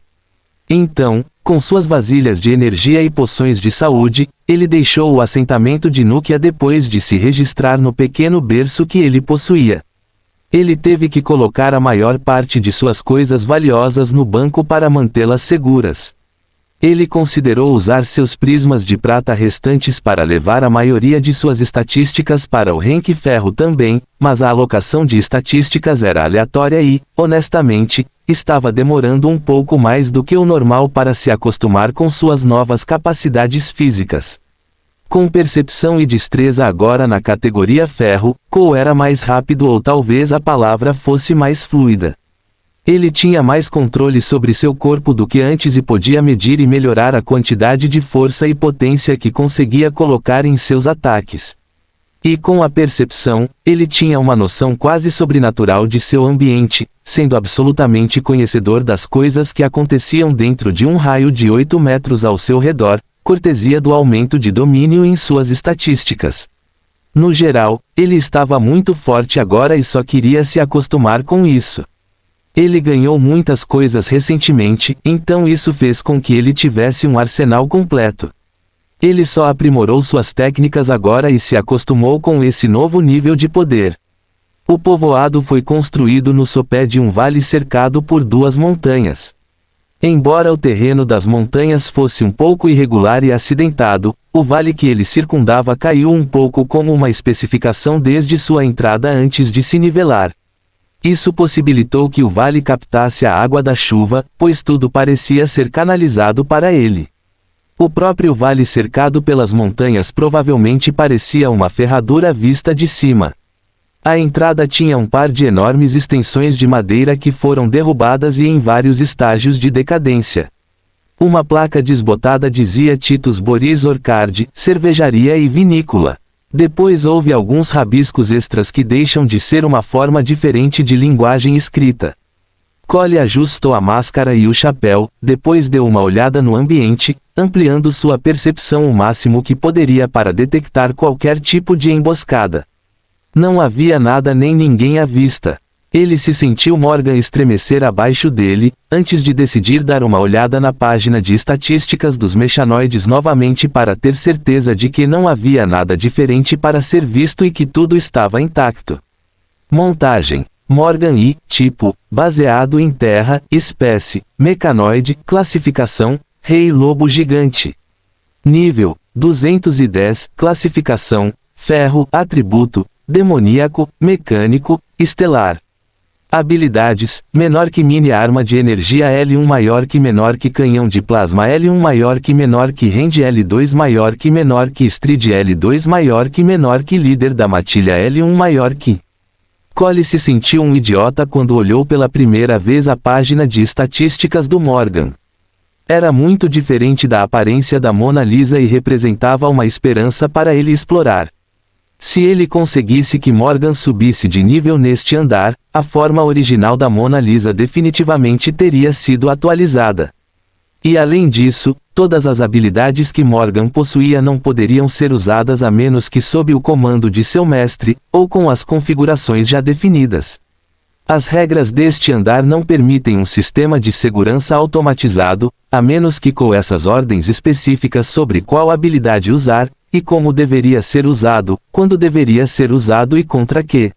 Então, com suas vasilhas de energia e poções de saúde, ele deixou o assentamento de Núquia depois de se registrar no pequeno berço que ele possuía. Ele teve que colocar a maior parte de suas coisas valiosas no banco para mantê-las seguras. Ele considerou usar seus prismas de prata restantes para levar a maioria de suas estatísticas para o Renque Ferro também, mas a alocação de estatísticas era aleatória e, honestamente, estava demorando um pouco mais do que o normal para se acostumar com suas novas capacidades físicas. Com percepção e destreza agora na categoria Ferro, Cole era mais rápido ou talvez a palavra fosse mais fluida. Ele tinha mais controle sobre seu corpo do que antes e podia medir e melhorar a quantidade de força e potência que conseguia colocar em seus ataques. E com a percepção, ele tinha uma noção quase sobrenatural de seu ambiente, sendo absolutamente conhecedor das coisas que aconteciam dentro de um raio de 8 metros ao seu redor, cortesia do aumento de domínio em suas estatísticas. No geral, ele estava muito forte agora e só queria se acostumar com isso. Ele ganhou muitas coisas recentemente, então isso fez com que ele tivesse um arsenal completo. Ele só aprimorou suas técnicas agora e se acostumou com esse novo nível de poder. O povoado foi construído no sopé de um vale cercado por 2 montanhas. Embora o terreno das montanhas fosse um pouco irregular e acidentado, o vale que ele circundava caiu um pouco como uma especificação desde sua entrada antes de se nivelar. Isso possibilitou que o vale captasse a água da chuva, pois tudo parecia ser canalizado para ele. O próprio vale cercado pelas montanhas provavelmente parecia uma ferradura vista de cima. A entrada tinha um par de enormes extensões de madeira que foram derrubadas e em vários estágios de decadência. Uma placa desbotada dizia Titus Boris Orcard, cervejaria e vinícola. Depois houve alguns rabiscos extras que deixam de ser uma forma diferente de linguagem escrita. Cole ajustou a máscara e o chapéu, depois deu uma olhada no ambiente, ampliando sua percepção o máximo que poderia para detectar qualquer tipo de emboscada. Não havia nada nem ninguém à vista. Ele se sentiu Morgan estremecer abaixo dele, antes de decidir dar uma olhada na página de estatísticas dos mechanoides novamente para ter certeza de que não havia nada diferente para ser visto e que tudo estava intacto. Montagem: Morgan I, tipo, baseado em terra, espécie, mecanoide, classificação, Rei Lobo Gigante. Nível: 210, classificação, ferro, atributo, demoníaco, mecânico, estelar. Habilidades: menor que mini arma de energia L1 maior que menor que canhão de plasma L1 maior que menor que range L2 maior que menor que stride L2 maior que menor que líder da matilha L1 maior que. Cole se sentiu um idiota quando olhou pela primeira vez a página de estatísticas do Morgan. Era muito diferente da aparência da Mona Lisa e representava uma esperança para ele explorar. Se ele conseguisse que Morgan subisse de nível neste andar, a forma original da Mona Lisa definitivamente teria sido atualizada. E além disso, todas as habilidades que Morgan possuía não poderiam ser usadas a menos que sob o comando de seu mestre, ou com as configurações já definidas. As regras deste andar não permitem um sistema de segurança automatizado, a menos que com essas ordens específicas sobre qual habilidade usar, e como deveria ser usado, quando deveria ser usado e contra que.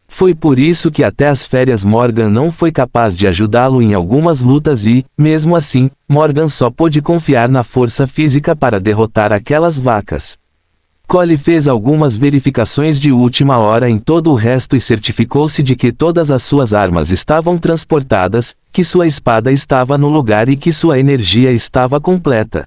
Foi por isso que até as férias Morgan não foi capaz de ajudá-lo em algumas lutas e, mesmo assim, Morgan só pôde confiar na força física para derrotar aquelas vacas. Cole fez algumas verificações de última hora em todo o resto e certificou-se de que todas as suas armas estavam transportadas, que sua espada estava no lugar e que sua energia estava completa.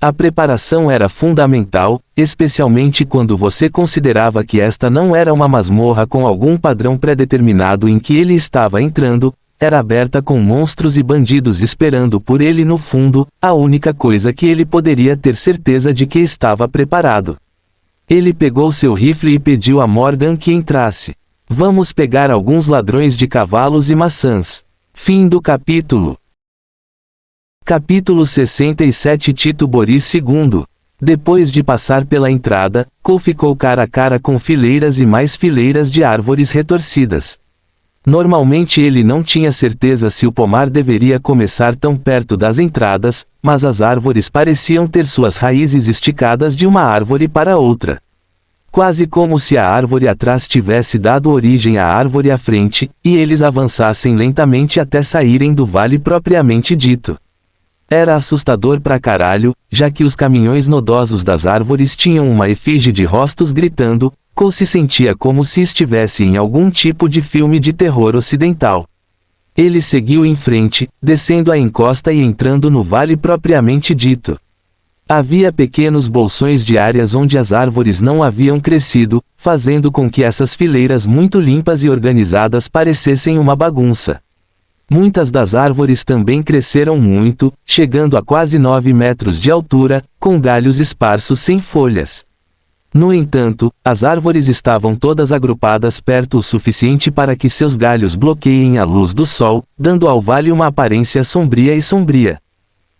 A preparação era fundamental, especialmente quando você considerava que esta não era uma masmorra com algum padrão pré-determinado em que ele estava entrando, era aberta com monstros e bandidos esperando por ele no fundo, a única coisa que ele poderia ter certeza de que estava preparado. Ele pegou seu rifle e pediu a Morgan que entrasse. Vamos pegar alguns ladrões de cavalos e maçãs. Fim do capítulo. Capítulo 67 Tito Boris II. Depois de passar pela entrada, Cole ficou cara a cara com fileiras e mais fileiras de árvores retorcidas. Normalmente ele não tinha certeza se o pomar deveria começar tão perto das entradas, mas as árvores pareciam ter suas raízes esticadas de uma árvore para outra. Quase como se a árvore atrás tivesse dado origem à árvore à frente, e eles avançassem lentamente até saírem do vale propriamente dito. Era assustador pra caralho, já que os caminhões nodosos das árvores tinham uma efígie de rostos gritando. Cole se sentia como se estivesse em algum tipo de filme de terror ocidental. Ele seguiu em frente, descendo a encosta e entrando no vale propriamente dito. Havia pequenos bolsões de áreas onde as árvores não haviam crescido, fazendo com que essas fileiras muito limpas e organizadas parecessem uma bagunça. Muitas das árvores também cresceram muito, chegando a quase 9 metros de altura, com galhos esparsos sem folhas. No entanto, as árvores estavam todas agrupadas perto o suficiente para que seus galhos bloqueiem a luz do sol, dando ao vale uma aparência sombria.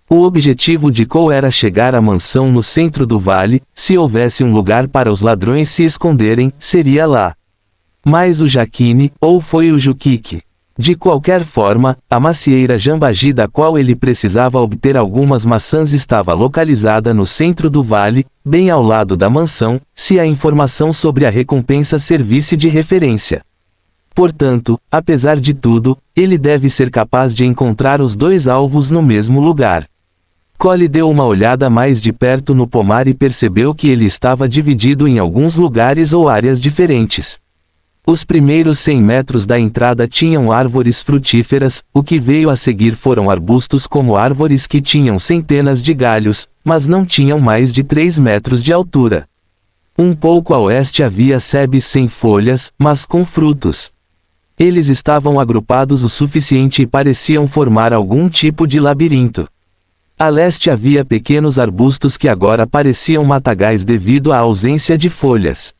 O objetivo de Cole era chegar à mansão no centro do vale. Se houvesse um lugar para os ladrões se esconderem, seria lá. Mas o Jaquine, ou foi o Jukik? De qualquer forma, a macieira Jambagi da qual ele precisava obter algumas maçãs estava localizada no centro do vale, bem ao lado da mansão, se a informação sobre a recompensa servisse de referência. Portanto, apesar de tudo, ele deve ser capaz de encontrar os dois alvos no mesmo lugar. Cole deu uma olhada mais de perto no pomar e percebeu que ele estava dividido em alguns lugares ou áreas diferentes. Os primeiros 100 metros da entrada tinham árvores frutíferas, o que veio a seguir foram arbustos como árvores que tinham centenas de galhos, mas não tinham mais de 3 metros de altura. Um pouco a oeste havia cebes sem folhas, mas com frutos. Eles estavam agrupados o suficiente e pareciam formar algum tipo de labirinto. A leste havia pequenos arbustos que agora pareciam matagais devido à ausência de folhas.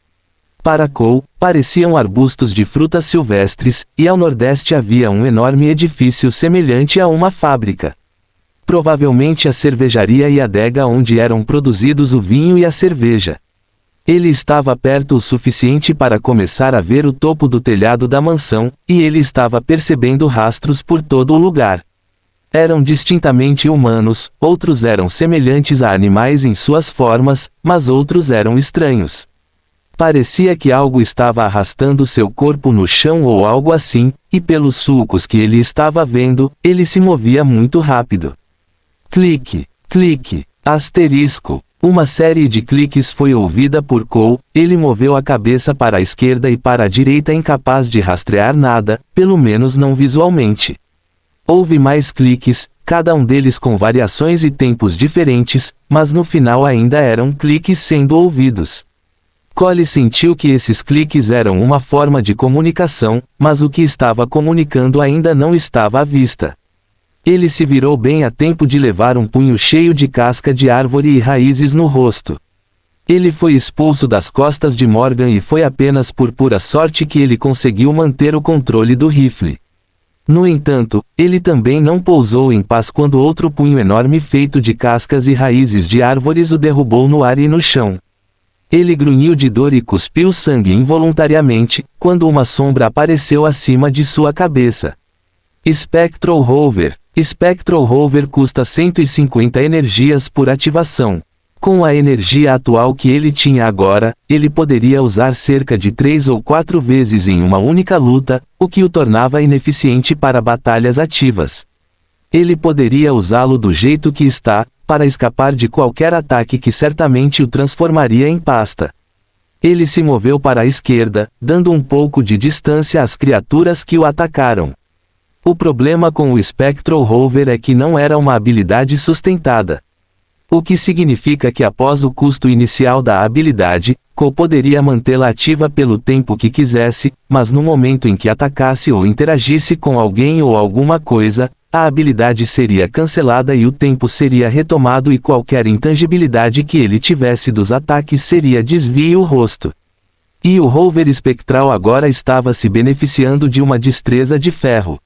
Para Cole, pareciam arbustos de frutas silvestres, e ao nordeste havia um enorme edifício semelhante a uma fábrica. Provavelmente a cervejaria e a adega onde eram produzidos o vinho e a cerveja. Ele estava perto o suficiente para começar a ver o topo do telhado da mansão, e ele estava percebendo rastros por todo o lugar. Eram distintamente humanos, outros eram semelhantes a animais em suas formas, mas outros eram estranhos. Parecia que algo estava arrastando seu corpo no chão ou algo assim, e pelos sulcos que ele estava vendo, ele se movia muito rápido. Clique, clique, asterisco. Uma série de cliques foi ouvida por Cole, ele moveu a cabeça para a esquerda e para a direita incapaz de rastrear nada, pelo menos não visualmente. Houve mais cliques, cada um deles com variações e tempos diferentes, mas no final ainda eram cliques sendo ouvidos. Cole sentiu que esses cliques eram uma forma de comunicação, mas o que estava comunicando ainda não estava à vista. Ele se virou bem a tempo de levar um punho cheio de casca de árvore e raízes no rosto. Ele foi expulso das costas de Morgan e foi apenas por pura sorte que ele conseguiu manter o controle do rifle. No entanto, ele também não pousou em paz quando outro punho enorme feito de cascas e raízes de árvores o derrubou no ar e no chão. Ele grunhiu de dor e cuspiu sangue involuntariamente, quando uma sombra apareceu acima de sua cabeça. Spectral Rover. Spectral Rover custa 150 energias por ativação. Com a energia atual que ele tinha agora, ele poderia usar cerca de 3 ou 4 vezes em uma única luta, o que o tornava ineficiente para batalhas ativas. Ele poderia usá-lo do jeito que está, para escapar de qualquer ataque que certamente o transformaria em pasta. Ele se moveu para a esquerda, dando um pouco de distância às criaturas que o atacaram. O problema com o Spectral Rover é que não era uma habilidade sustentada. O que significa que após o custo inicial da habilidade, Cole poderia mantê-la ativa pelo tempo que quisesse, mas no momento em que atacasse ou interagisse com alguém ou alguma coisa, a habilidade seria cancelada e o tempo seria retomado e qualquer intangibilidade que ele tivesse dos ataques seria desvio o rosto. E o Rover espectral agora estava se beneficiando de uma destreza de ferro.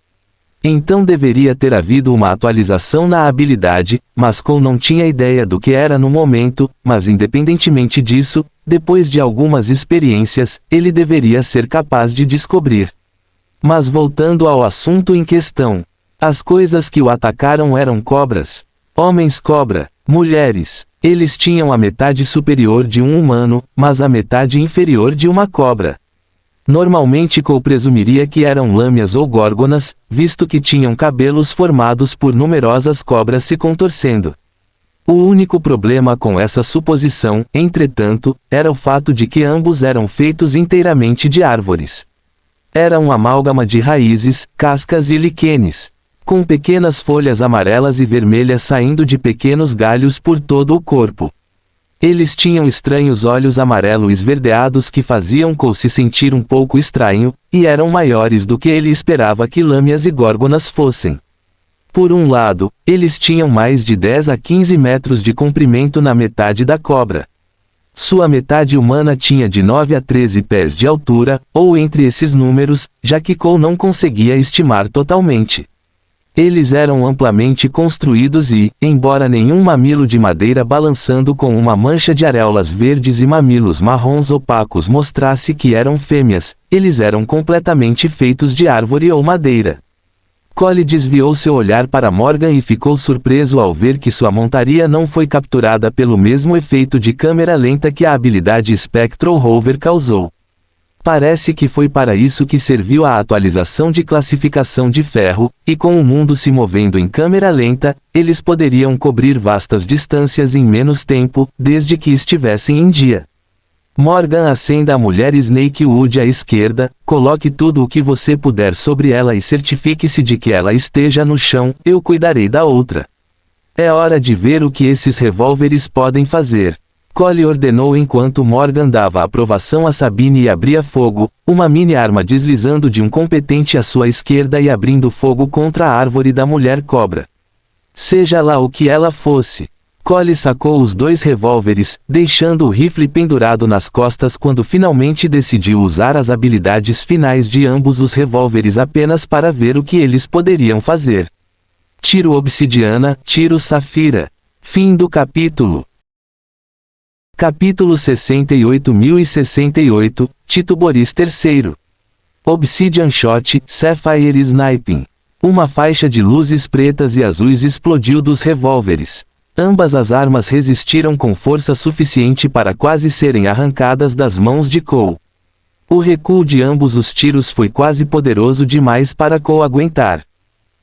Então deveria ter havido uma atualização na habilidade, mas Cole não tinha ideia do que era no momento, mas independentemente disso, depois de algumas experiências, ele deveria ser capaz de descobrir. Mas voltando ao assunto em questão. As coisas que o atacaram eram cobras. Homens-cobra, mulheres. Eles tinham a metade superior de um humano, mas a metade inferior de uma cobra. Normalmente Cole presumiria que eram lâmias ou górgonas, visto que tinham cabelos formados por numerosas cobras se contorcendo. O único problema com essa suposição, entretanto, era o fato de que ambos eram feitos inteiramente de árvores. Era uma amálgama de raízes, cascas e líquenes, com pequenas folhas amarelas e vermelhas saindo de pequenos galhos por todo o corpo. Eles tinham estranhos olhos amarelo esverdeados que faziam Cole se sentir um pouco estranho, e eram maiores do que ele esperava que lâmias e górgonas fossem. Por um lado, eles tinham mais de 10 a 15 metros de comprimento na metade da cobra. Sua metade humana tinha de 9 a 13 pés de altura, ou entre esses números, já que Cole não conseguia estimar totalmente. Eles eram amplamente construídos e, embora nenhum mamilo de madeira balançando com uma mancha de areolas verdes e mamilos marrons opacos mostrasse que eram fêmeas, eles eram completamente feitos de árvore ou madeira. Cole desviou seu olhar para Morgan e ficou surpreso ao ver que sua montaria não foi capturada pelo mesmo efeito de câmera lenta que a habilidade Spectral Hover causou. Parece que foi para isso que serviu a atualização de classificação de ferro, e com o mundo se movendo em câmera lenta, eles poderiam cobrir vastas distâncias em menos tempo, desde que estivessem em dia. Morgan acenda a mulher Snakewood à esquerda, coloque tudo o que você puder sobre ela e certifique-se de que ela esteja no chão, eu cuidarei da outra. É hora de ver o que esses revólveres podem fazer. Cole ordenou enquanto Morgan dava aprovação a Sabine e abria fogo, uma mini arma deslizando de um competente à sua esquerda e abrindo fogo contra a árvore da mulher cobra. Seja lá o que ela fosse. Cole sacou os 2 revólveres, deixando o rifle pendurado nas costas quando finalmente decidiu usar as habilidades finais de ambos os revólveres apenas para ver o que eles poderiam fazer. Tiro obsidiana, tiro safira. Fim do capítulo. Capítulo 68.068, Tito Boris III. Obsidian Shot, Sapphire Sniping. Uma faixa de luzes pretas e azuis explodiu dos revólveres. Ambas as armas resistiram com força suficiente para quase serem arrancadas das mãos de Cole. O recuo de ambos os tiros foi quase poderoso demais para Cole aguentar.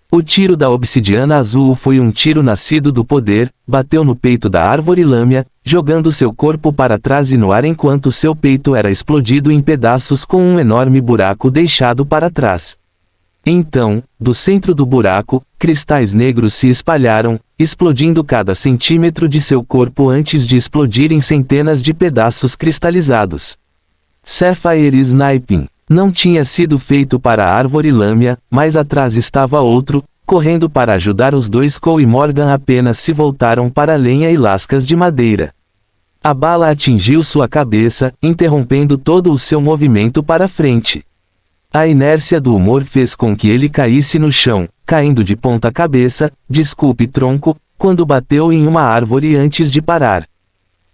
O tiro da obsidiana azul foi um tiro nascido do poder, bateu no peito da árvore lâmia, jogando seu corpo para trás e no ar enquanto seu peito era explodido em pedaços com um enorme buraco deixado para trás. Então, do centro do buraco, cristais negros se espalharam, explodindo cada centímetro de seu corpo antes de explodir em centenas de pedaços cristalizados. Sapphire Sniping. Não tinha sido feito para a árvore lâmia, mas atrás estava outro, correndo para ajudar os 2. Cole e Morgan apenas se voltaram para lenha e lascas de madeira. A bala atingiu sua cabeça, interrompendo todo o seu movimento para frente. A inércia do humor fez com que ele caísse no chão, caindo de ponta cabeça, desculpe tronco, quando bateu em uma árvore antes de parar.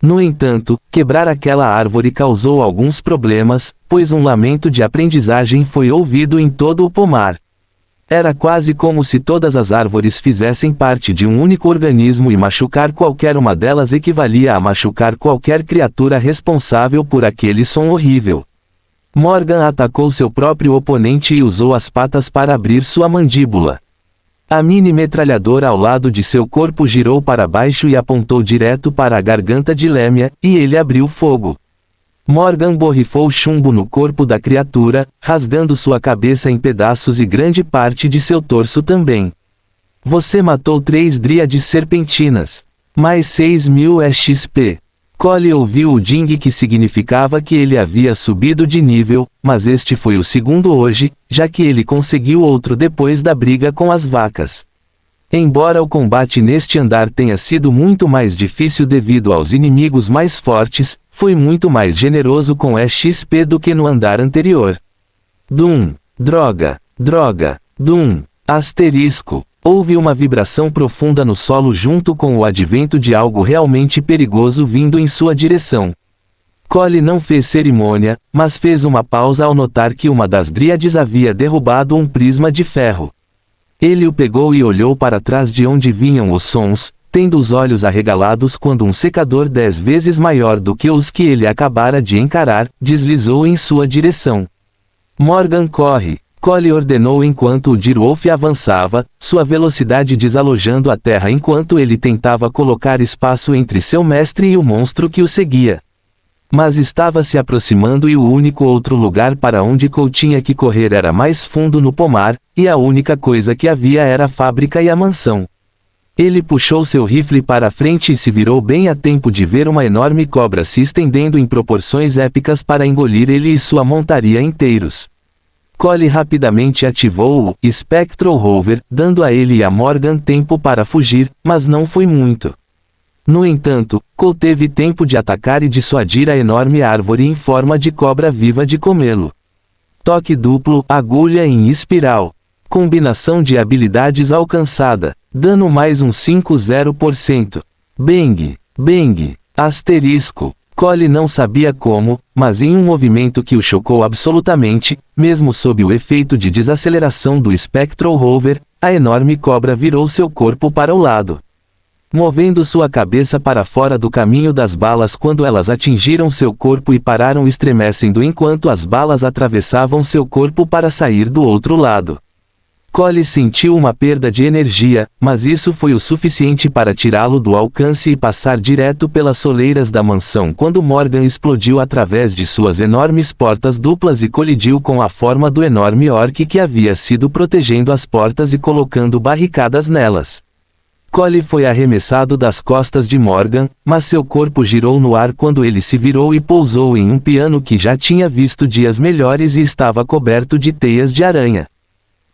No entanto, quebrar aquela árvore causou alguns problemas, pois um lamento de aprendizagem foi ouvido em todo o pomar. Era quase como se todas as árvores fizessem parte de um único organismo e machucar qualquer uma delas equivalia a machucar qualquer criatura responsável por aquele som horrível. Morgan atacou seu próprio oponente e usou as patas para abrir sua mandíbula. A mini metralhadora ao lado de seu corpo girou para baixo e apontou direto para a garganta de Lemia, e ele abriu fogo. Morgan borrifou chumbo no corpo da criatura, rasgando sua cabeça em pedaços e grande parte de seu torso também. Você matou 3 dríades serpentinas. Mais 6.000 XP. Cole ouviu o ding que significava que ele havia subido de nível, mas este foi o segundo hoje, já que ele conseguiu outro depois da briga com as vacas. Embora o combate neste andar tenha sido muito mais difícil devido aos inimigos mais fortes, foi muito mais generoso com XP do que no andar anterior. Doom. Droga. Droga. Doom. Asterisco. Houve uma vibração profunda no solo junto com o advento de algo realmente perigoso vindo em sua direção. Cole não fez cerimônia, mas fez uma pausa ao notar que uma das dríades havia derrubado um prisma de ferro. Ele o pegou e olhou para trás de onde vinham os sons, tendo os olhos arregalados quando um secador 10 vezes maior do que os que ele acabara de encarar, deslizou em sua direção. Morgan corre. Cole ordenou enquanto o Dirwolf avançava, sua velocidade desalojando a terra enquanto ele tentava colocar espaço entre seu mestre e o monstro que o seguia. Mas estava se aproximando e o único outro lugar para onde Cole tinha que correr era mais fundo no pomar, e a única coisa que havia era a fábrica e a mansão. Ele puxou seu rifle para a frente e se virou bem a tempo de ver uma enorme cobra se estendendo em proporções épicas para engolir ele e sua montaria inteiros. Cole rapidamente ativou o Spectral Hover, dando a ele e a Morgan tempo para fugir, mas não foi muito. No entanto, Cole teve tempo de atacar e dissuadir a enorme árvore em forma de cobra viva de comê-lo. Toque duplo, agulha em espiral. Combinação de habilidades alcançada. Dano mais um 50%. Bang, bang, asterisco. Cole não sabia como, mas em um movimento que o chocou absolutamente, mesmo sob o efeito de desaceleração do Spectral Rover, a enorme cobra virou seu corpo para o lado, movendo sua cabeça para fora do caminho das balas quando elas atingiram seu corpo e pararam estremecendo enquanto as balas atravessavam seu corpo para sair do outro lado. Cole sentiu uma perda de energia, mas isso foi o suficiente para tirá-lo do alcance e passar direto pelas soleiras da mansão quando Morgan explodiu através de suas enormes portas duplas e colidiu com a forma do enorme orc que havia sido protegendo as portas e colocando barricadas nelas. Cole foi arremessado das costas de Morgan, mas seu corpo girou no ar quando ele se virou e pousou em um piano que já tinha visto dias melhores e estava coberto de teias de aranha.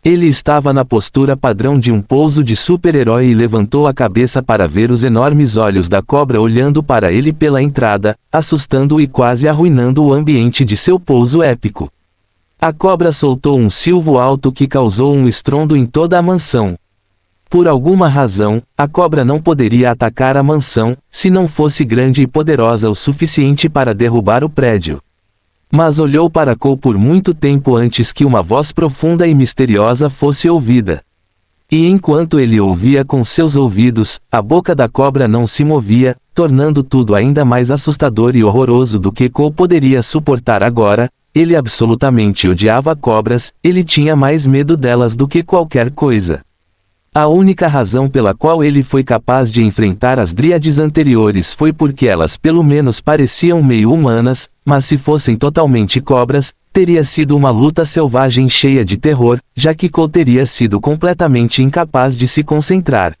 Ele estava na postura padrão de um pouso de super-herói e levantou a cabeça para ver os enormes olhos da cobra olhando para ele pela entrada, assustando-o e quase arruinando o ambiente de seu pouso épico. A cobra soltou um silvo alto que causou um estrondo em toda a mansão. Por alguma razão, a cobra não poderia atacar a mansão, se não fosse grande e poderosa o suficiente para derrubar o prédio. Mas olhou para Cole por muito tempo antes que uma voz profunda e misteriosa fosse ouvida. E enquanto ele ouvia com seus ouvidos, a boca da cobra não se movia, tornando tudo ainda mais assustador e horroroso do que Cole poderia suportar agora. Ele absolutamente odiava cobras, ele tinha mais medo delas do que qualquer coisa. A única razão pela qual ele foi capaz de enfrentar as dríades anteriores foi porque elas pelo menos pareciam meio humanas, mas se fossem totalmente cobras, teria sido uma luta selvagem cheia de terror, já que Cole teria sido completamente incapaz de se concentrar.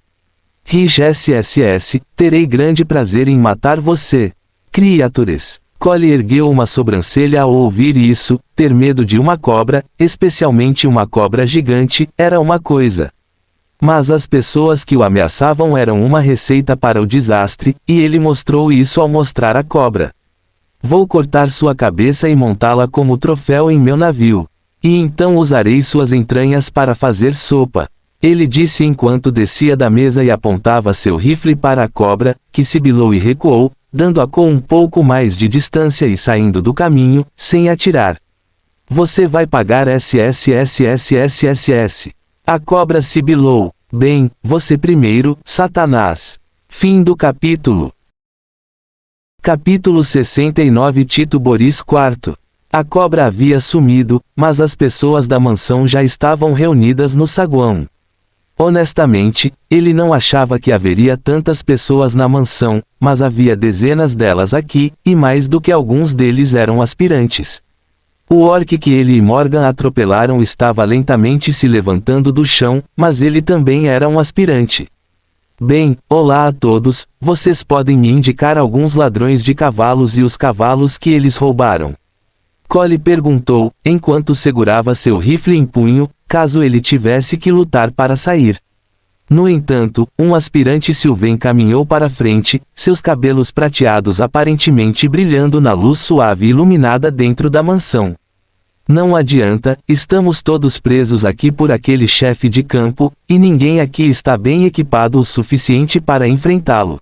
Rich SSS, terei grande prazer em matar você. Criatures. Cole ergueu uma sobrancelha ao ouvir isso, ter medo de uma cobra, especialmente uma cobra gigante, era uma coisa. Mas as pessoas que o ameaçavam eram uma receita para o desastre, e ele mostrou isso ao mostrar a cobra. Vou cortar sua cabeça e montá-la como troféu em meu navio. E então usarei suas entranhas para fazer sopa. Ele disse enquanto descia da mesa e apontava seu rifle para a cobra, que sibilou e recuou, dando a Cole um pouco mais de distância e saindo do caminho, sem atirar. Você vai pagar SSSSSSS. A cobra sibilou. Bem, você primeiro, Satanás. Fim do capítulo. Capítulo 69. Tito Boris IV. A cobra havia sumido, mas as pessoas da mansão já estavam reunidas no saguão. Honestamente, ele não achava que haveria tantas pessoas na mansão, mas havia dezenas delas aqui, e mais do que alguns deles eram aspirantes. O orc que ele e Morgan atropelaram estava lentamente se levantando do chão, mas ele também era um aspirante. Bem, olá a todos, vocês podem me indicar alguns ladrões de cavalos e os cavalos que eles roubaram? Cole perguntou, enquanto segurava seu rifle em punho, caso ele tivesse que lutar para sair. No entanto, um aspirante Sylvain caminhou para frente, seus cabelos prateados aparentemente brilhando na luz suave iluminada dentro da mansão. Não adianta, estamos todos presos aqui por aquele chefe de campo, e ninguém aqui está bem equipado o suficiente para enfrentá-lo.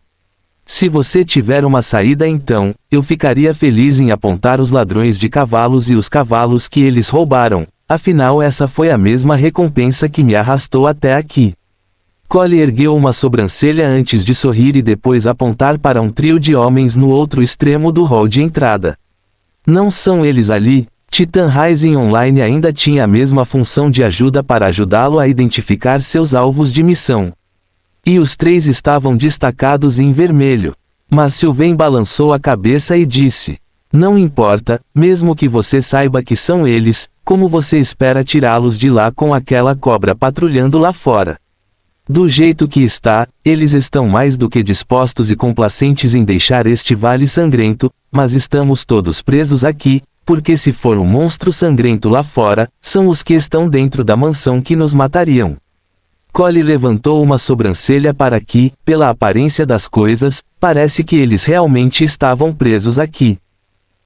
Se você tiver uma saída então, eu ficaria feliz em apontar os ladrões de cavalos e os cavalos que eles roubaram, afinal essa foi a mesma recompensa que me arrastou até aqui. Cole ergueu uma sobrancelha antes de sorrir e depois apontar para um trio de homens no outro extremo do hall de entrada. Não são eles ali? Titan Rising Online ainda tinha a mesma função de ajuda para ajudá-lo a identificar seus alvos de missão. E os três estavam destacados em vermelho. Mas Sylvain balançou a cabeça e disse: não importa, mesmo que você saiba que são eles, como você espera tirá-los de lá com aquela cobra patrulhando lá fora? Do jeito que está, eles estão mais do que dispostos e complacentes em deixar este vale sangrento, mas estamos todos presos aqui, porque se for um monstro sangrento lá fora, são os que estão dentro da mansão que nos matariam. Cole levantou uma sobrancelha para que, pela aparência das coisas, parece que eles realmente estavam presos aqui.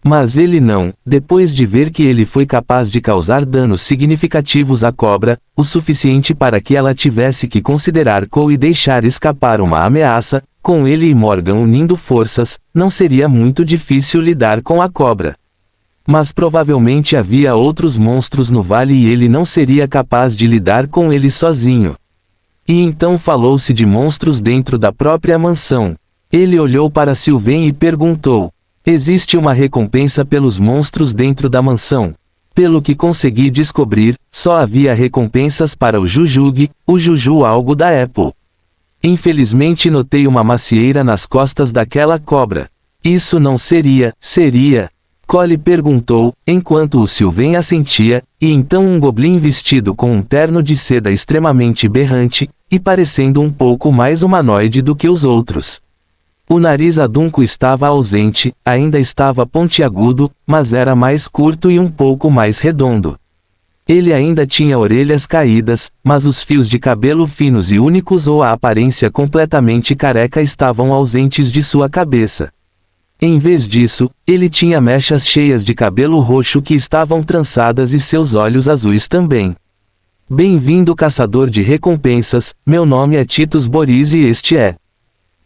Mas ele não, depois de ver que ele foi capaz de causar danos significativos à cobra, o suficiente para que ela tivesse que considerar Cole e deixar escapar uma ameaça, com ele e Morgan unindo forças, não seria muito difícil lidar com a cobra. Mas provavelmente havia outros monstros no vale e ele não seria capaz de lidar com eles sozinho. E então falou-se de monstros dentro da própria mansão. Ele olhou para Sylvain e perguntou: existe uma recompensa pelos monstros dentro da mansão? Pelo que consegui descobrir, só havia recompensas para o Jujug, o Juju algo da Apple. Infelizmente notei uma macieira nas costas daquela cobra. Isso não seria. Cole perguntou, enquanto o Sylvain assentia, e então um goblin vestido com um terno de seda extremamente berrante, e parecendo um pouco mais humanoide do que os outros. O nariz adunco estava ausente, ainda estava pontiagudo, mas era mais curto e um pouco mais redondo. Ele ainda tinha orelhas caídas, mas os fios de cabelo finos e únicos ou a aparência completamente careca estavam ausentes de sua cabeça. Em vez disso, ele tinha mechas cheias de cabelo roxo que estavam trançadas e seus olhos azuis também. Bem-vindo, caçador de recompensas, meu nome é Titus Boris e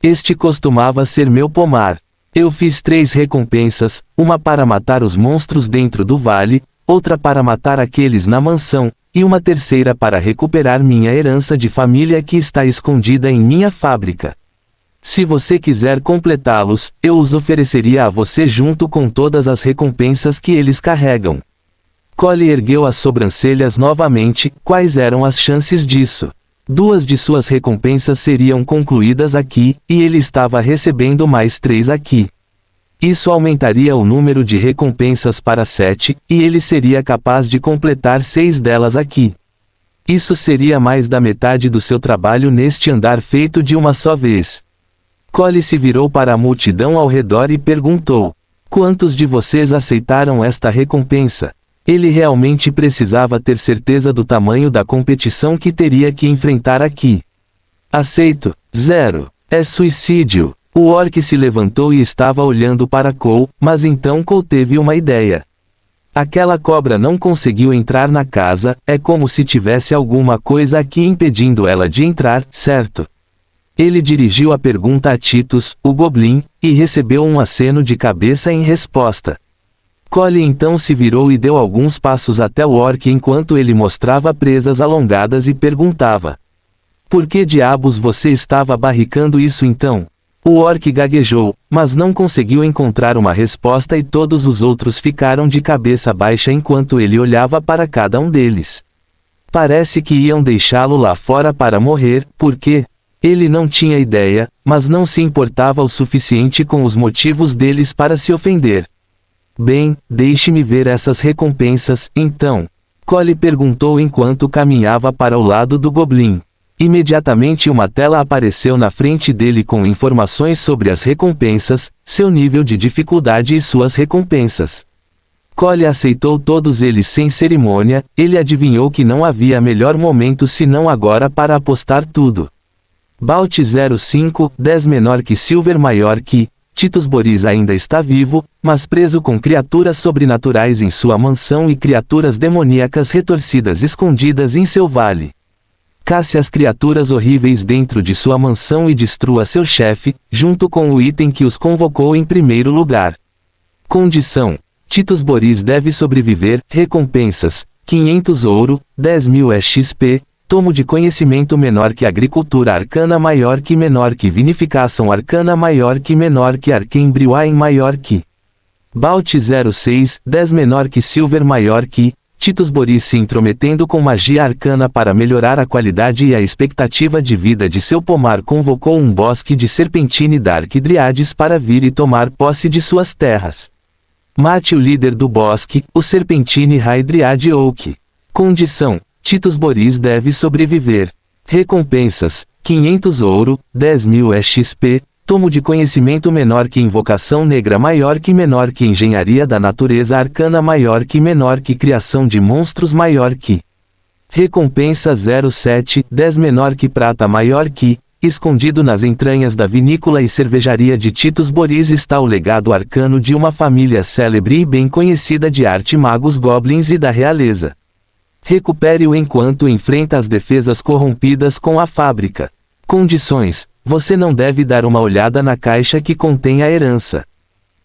Este costumava ser meu pomar. Eu fiz 3 recompensas, uma para matar os monstros dentro do vale, outra para matar aqueles na mansão, e uma terceira para recuperar minha herança de família que está escondida em minha fábrica. Se você quiser completá-los, eu os ofereceria a você junto com todas as recompensas que eles carregam. Cole ergueu as sobrancelhas novamente. Quais eram as chances disso? 2 de suas recompensas seriam concluídas aqui, e ele estava recebendo mais 3 aqui. Isso aumentaria o número de recompensas para 7, e ele seria capaz de completar 6 delas aqui. Isso seria mais da metade do seu trabalho neste andar feito de uma só vez. Cole se virou para a multidão ao redor e perguntou: quantos de vocês aceitaram esta recompensa? Ele realmente precisava ter certeza do tamanho da competição que teria que enfrentar aqui. Aceito. 0. É suicídio. O orc se levantou e estava olhando para Cole, mas então Cole teve uma ideia. Aquela cobra não conseguiu entrar na casa, é como se tivesse alguma coisa aqui impedindo ela de entrar, certo? Ele dirigiu a pergunta a Titus, o goblin, e recebeu um aceno de cabeça em resposta. Cole então se virou e deu alguns passos até o orc enquanto ele mostrava presas alongadas e perguntava: por que diabos você estava barricando isso então? O orc gaguejou, mas não conseguiu encontrar uma resposta e todos os outros ficaram de cabeça baixa enquanto ele olhava para cada um deles. Parece que iam deixá-lo lá fora para morrer, porque ele não tinha ideia, mas não se importava o suficiente com os motivos deles para se ofender. Bem, deixe-me ver essas recompensas, então. Cole perguntou enquanto caminhava para o lado do goblin. Imediatamente uma tela apareceu na frente dele com informações sobre as recompensas, seu nível de dificuldade e suas recompensas. Cole aceitou todos eles sem cerimônia. Ele adivinhou que não havia melhor momento senão agora para apostar tudo. Balt 05, 10 menor que Silver maior que, Titus Boris ainda está vivo, mas preso com criaturas sobrenaturais em sua mansão e criaturas demoníacas retorcidas escondidas em seu vale. Casse as criaturas horríveis dentro de sua mansão e destrua seu chefe, junto com o item que os convocou em primeiro lugar. Condição: Titus Boris deve sobreviver. Recompensas: 500 ouro, 10.000 XP, tomo de conhecimento menor que agricultura arcana maior que menor que vinificação arcana maior que menor que arcane brewing maior que. Balt 06, 10 menor que Silver maior que. Titus Boris se intrometendo com magia arcana para melhorar a qualidade e a expectativa de vida de seu pomar convocou um bosque de serpentine Dark Dryades para vir e tomar posse de suas terras. Mate o líder do bosque, o serpentine High Dryad Oak. Condição: Titus Boris deve sobreviver. Recompensas: 500 ouro, 10.000 XP, tomo de conhecimento menor que invocação negra maior que menor que engenharia da natureza arcana maior que menor que criação de monstros maior que. Recompensa 07, 10 menor que prata maior que, escondido nas entranhas da vinícola e cervejaria de Titus Boris está o legado arcano de uma família célebre e bem conhecida de arquimagos goblins e da realeza. Recupere-o enquanto enfrenta as defesas corrompidas com a fábrica. Condições: você não deve dar uma olhada na caixa que contém a herança.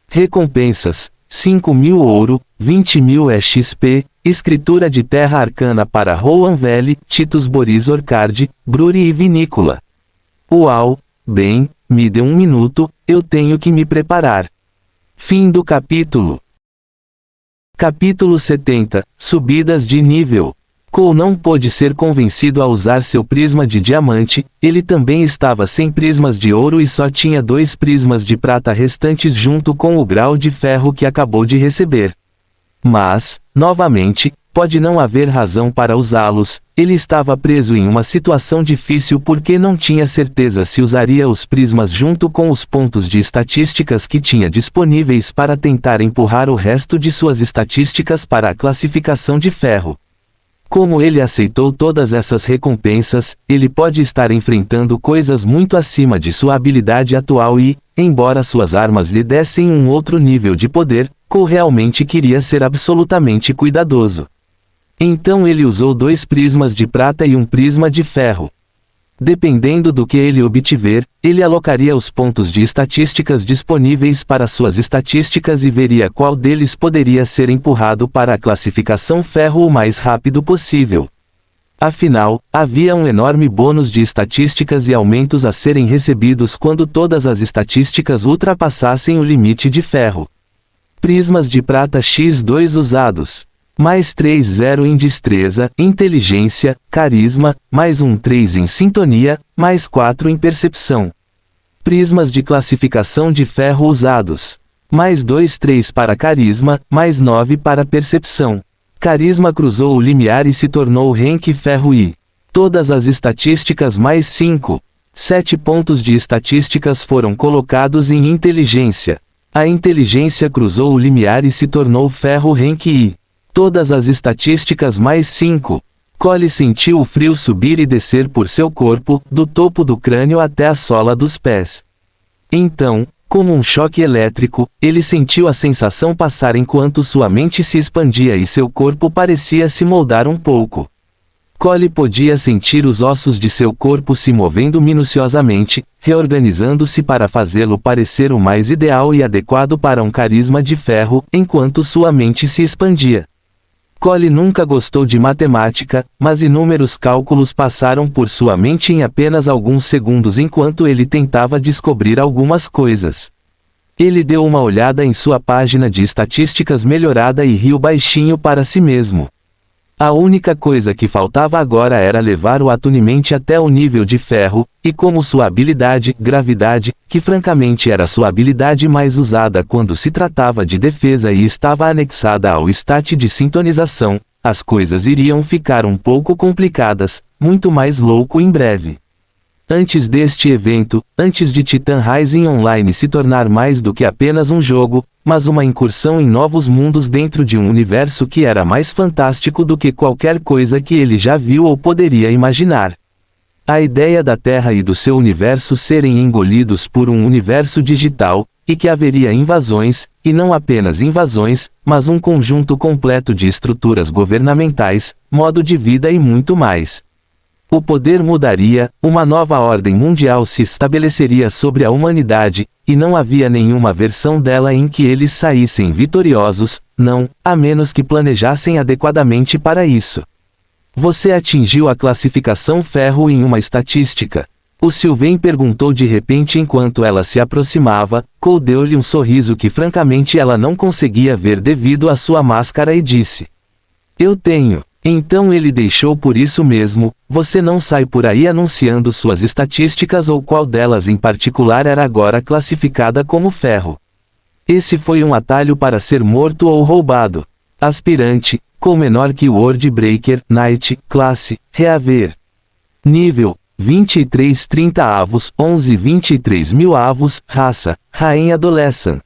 Recompensas: 5.000 ouro, 20.000 XP, escritura de terra arcana para Rohan Valley, Titus Boris Orcard, Brewery e Vinícola. Uau, bem, me dê um minuto, eu tenho que me preparar. Fim do capítulo. Capítulo 70, Subidas de nível. Cole não pôde ser convencido a usar seu prisma de diamante, ele também estava sem prismas de ouro e só tinha 2 prismas de prata restantes junto com o grau de ferro que acabou de receber. Mas, novamente, pode não haver razão para usá-los, ele estava preso em uma situação difícil porque não tinha certeza se usaria os prismas junto com os pontos de estatísticas que tinha disponíveis para tentar empurrar o resto de suas estatísticas para a classificação de ferro. Como ele aceitou todas essas recompensas, ele pode estar enfrentando coisas muito acima de sua habilidade atual e, embora suas armas lhe dessem um outro nível de poder, Cole realmente queria ser absolutamente cuidadoso. Então ele usou 2 prismas de prata e um prisma de ferro. Dependendo do que ele obtiver, ele alocaria os pontos de estatísticas disponíveis para suas estatísticas e veria qual deles poderia ser empurrado para a classificação ferro o mais rápido possível. Afinal, havia um enorme bônus de estatísticas e aumentos a serem recebidos quando todas as estatísticas ultrapassassem o limite de ferro. Prismas de prata X2 usados. Mais 3,0 em destreza, inteligência, carisma, mais 3 em sintonia, mais 4 em percepção. Prismas de classificação de ferro usados. Mais 2,3 para carisma, mais 9 para percepção. Carisma cruzou o limiar e se tornou rank ferro I. Todas as estatísticas mais 5. 7 pontos de estatísticas foram colocados em inteligência. A inteligência cruzou o limiar e se tornou ferro rank I. Todas as estatísticas mais 5. Cole sentiu o frio subir e descer por seu corpo, do topo do crânio até a sola dos pés. Então, como um choque elétrico, ele sentiu a sensação passar enquanto sua mente se expandia e seu corpo parecia se moldar um pouco. Cole podia sentir os ossos de seu corpo se movendo minuciosamente, reorganizando-se para fazê-lo parecer o mais ideal e adequado para um carisma de ferro, enquanto sua mente se expandia. Cole nunca gostou de matemática, mas inúmeros cálculos passaram por sua mente em apenas alguns segundos enquanto ele tentava descobrir algumas coisas. Ele deu uma olhada em sua página de estatísticas melhorada e riu baixinho para si mesmo. A única coisa que faltava agora era levar o attunement até o nível de ferro, e como sua habilidade, gravidade, que francamente era sua habilidade mais usada quando se tratava de defesa e estava anexada ao stat de sintonização, as coisas iriam ficar um pouco complicadas, muito mais louco em breve. Antes deste evento, antes de Titan Rising Online se tornar mais do que apenas um jogo, mas uma incursão em novos mundos dentro de um universo que era mais fantástico do que qualquer coisa que ele já viu ou poderia imaginar. A ideia da Terra e do seu universo serem engolidos por um universo digital, e que haveria invasões, e não apenas invasões, mas um conjunto completo de estruturas governamentais, modo de vida e muito mais. O poder mudaria, uma nova ordem mundial se estabeleceria sobre a humanidade, e não havia nenhuma versão dela em que eles saíssem vitoriosos, não, a menos que planejassem adequadamente para isso. Você atingiu a classificação ferro em uma estatística. O Sylvain perguntou de repente enquanto ela se aproximava. Cole deu-lhe um sorriso que francamente ela não conseguia ver devido à sua máscara e disse: "Eu tenho." Então ele deixou por isso mesmo, você não sai por aí anunciando suas estatísticas ou qual delas em particular era agora classificada como ferro. Esse foi um atalho para ser morto ou roubado. Aspirante, com menor que World Breaker, Knight, classe, reaver. Nível, 2330 avos, 11-23.000 avos, raça, Rainha Adolescent.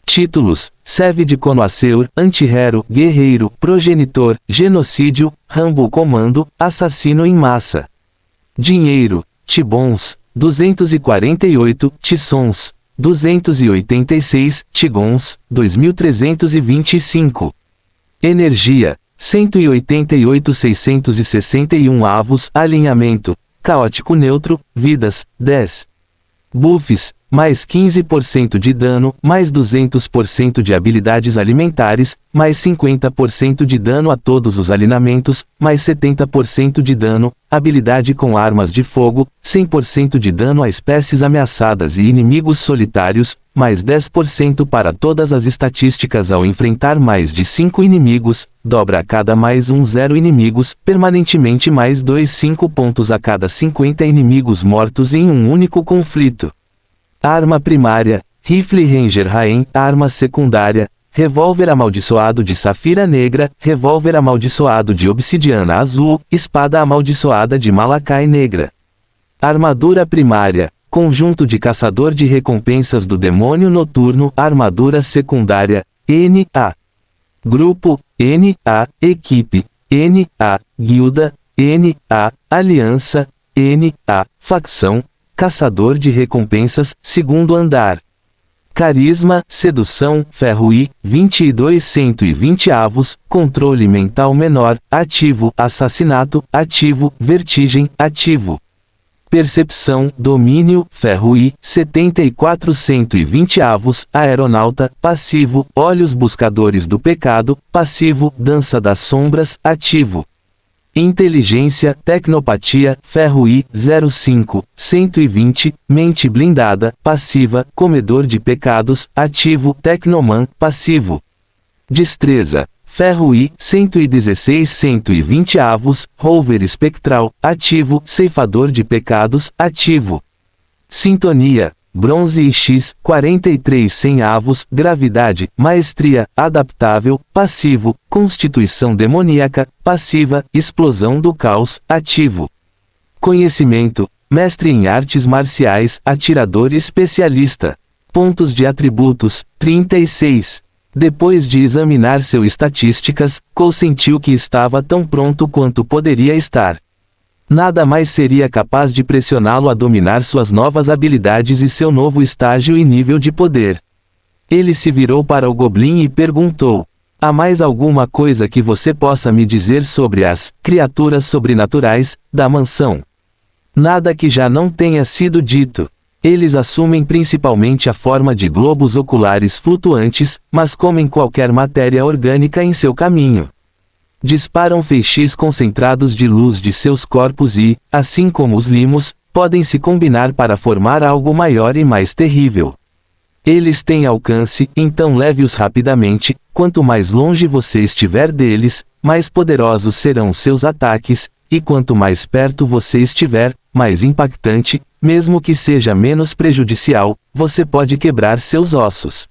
Títulos: Savage Connoisseur, Anti-Hero, Guerreiro, Progenitor, Genocídio, Rambo Comando, Assassino em Massa. Dinheiro: T-Bons, 248 Tissons, 286 Tigons, 2325. Energia, 188.661 avos. Alinhamento, caótico neutro, vidas, 10. Buffs, mais 15% de dano, mais 200% de habilidades alimentares, mais 50% de dano a todos os alinhamentos, mais 70% de dano, habilidade com armas de fogo, 100% de dano a espécies ameaçadas e inimigos solitários, mais 10% para todas as estatísticas ao enfrentar mais de 5 inimigos, dobra a cada mais 0 inimigos, permanentemente mais 5 pontos a cada 50 inimigos mortos em um único conflito. Arma primária, rifle Ranger Raen. Arma secundária, revólver amaldiçoado de safira negra, revólver amaldiçoado de obsidiana azul, espada amaldiçoada de malacai negra. Armadura primária, conjunto de caçador de recompensas do demônio noturno. Armadura secundária, N.A. Grupo, N.A. Equipe, N.A. Guilda, N.A. Aliança, N.A. Facção, caçador de recompensas, segundo andar. Carisma, sedução, ferro I, 22.120 avos, controle mental menor, ativo, assassinato, ativo, vertigem, ativo. Percepção, domínio, ferro I, 74.120 avos, aeronauta, passivo, olhos buscadores do pecado, passivo, dança das sombras, ativo. Inteligência, tecnopatia, ferro I, 05, 120, mente blindada, passiva, comedor de pecados, ativo, tecnoman, passivo. Destreza, ferro I, 116 120 avos, rover espectral, ativo, ceifador de pecados, ativo. Sintonia, bronze e X, 43 100 avos, gravidade, maestria, adaptável, passivo, constituição demoníaca, passiva, explosão do caos, ativo. Conhecimento, mestre em artes marciais, atirador especialista. Pontos de atributos, 36. Depois de examinar seu estatísticas, Cole sentiu que estava tão pronto quanto poderia estar. Nada mais seria capaz de pressioná-lo a dominar suas novas habilidades e seu novo estágio e nível de poder. Ele se virou para o Goblin e perguntou: há mais alguma coisa que você possa me dizer sobre as criaturas sobrenaturais da mansão? Nada que já não tenha sido dito. Eles assumem principalmente a forma de globos oculares flutuantes, mas comem qualquer matéria orgânica em seu caminho. Disparam feixes concentrados de luz de seus corpos e, assim como os limos, podem se combinar para formar algo maior e mais terrível. Eles têm alcance, então leve-os rapidamente. Quanto mais longe você estiver deles, mais poderosos serão seus ataques, e quanto mais perto você estiver, mais impactante, mesmo que seja menos prejudicial, você pode quebrar seus ossos.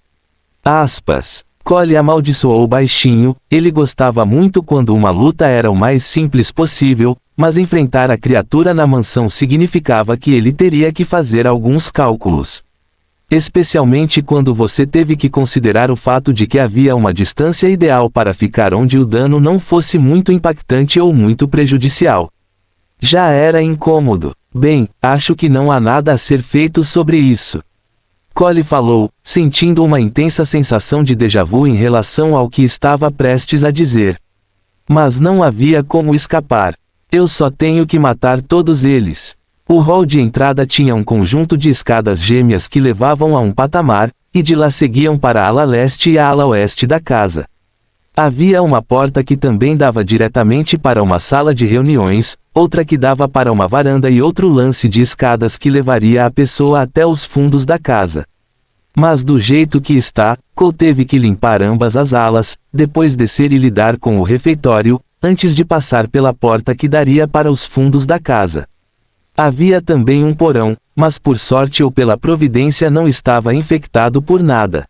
Aspas. Cole amaldiçoou baixinho. Ele gostava muito quando uma luta era o mais simples possível, mas enfrentar a criatura na mansão significava que ele teria que fazer alguns cálculos. Especialmente quando você teve que considerar o fato de que havia uma distância ideal para ficar onde o dano não fosse muito impactante ou muito prejudicial. Já era incômodo. Bem, acho que não há nada a ser feito sobre isso. Cole falou, sentindo uma intensa sensação de déjà vu em relação ao que estava prestes a dizer. Mas não havia como escapar. Eu só tenho que matar todos eles. O hall de entrada tinha um conjunto de escadas gêmeas que levavam a um patamar, e de lá seguiam para a ala leste e a ala oeste da casa. Havia uma porta que também dava diretamente para uma sala de reuniões, outra que dava para uma varanda e outro lance de escadas que levaria a pessoa até os fundos da casa. Mas do jeito que está, Cole teve que limpar ambas as alas, depois descer e lidar com o refeitório, antes de passar pela porta que daria para os fundos da casa. Havia também um porão, mas por sorte ou pela providência não estava infectado por nada.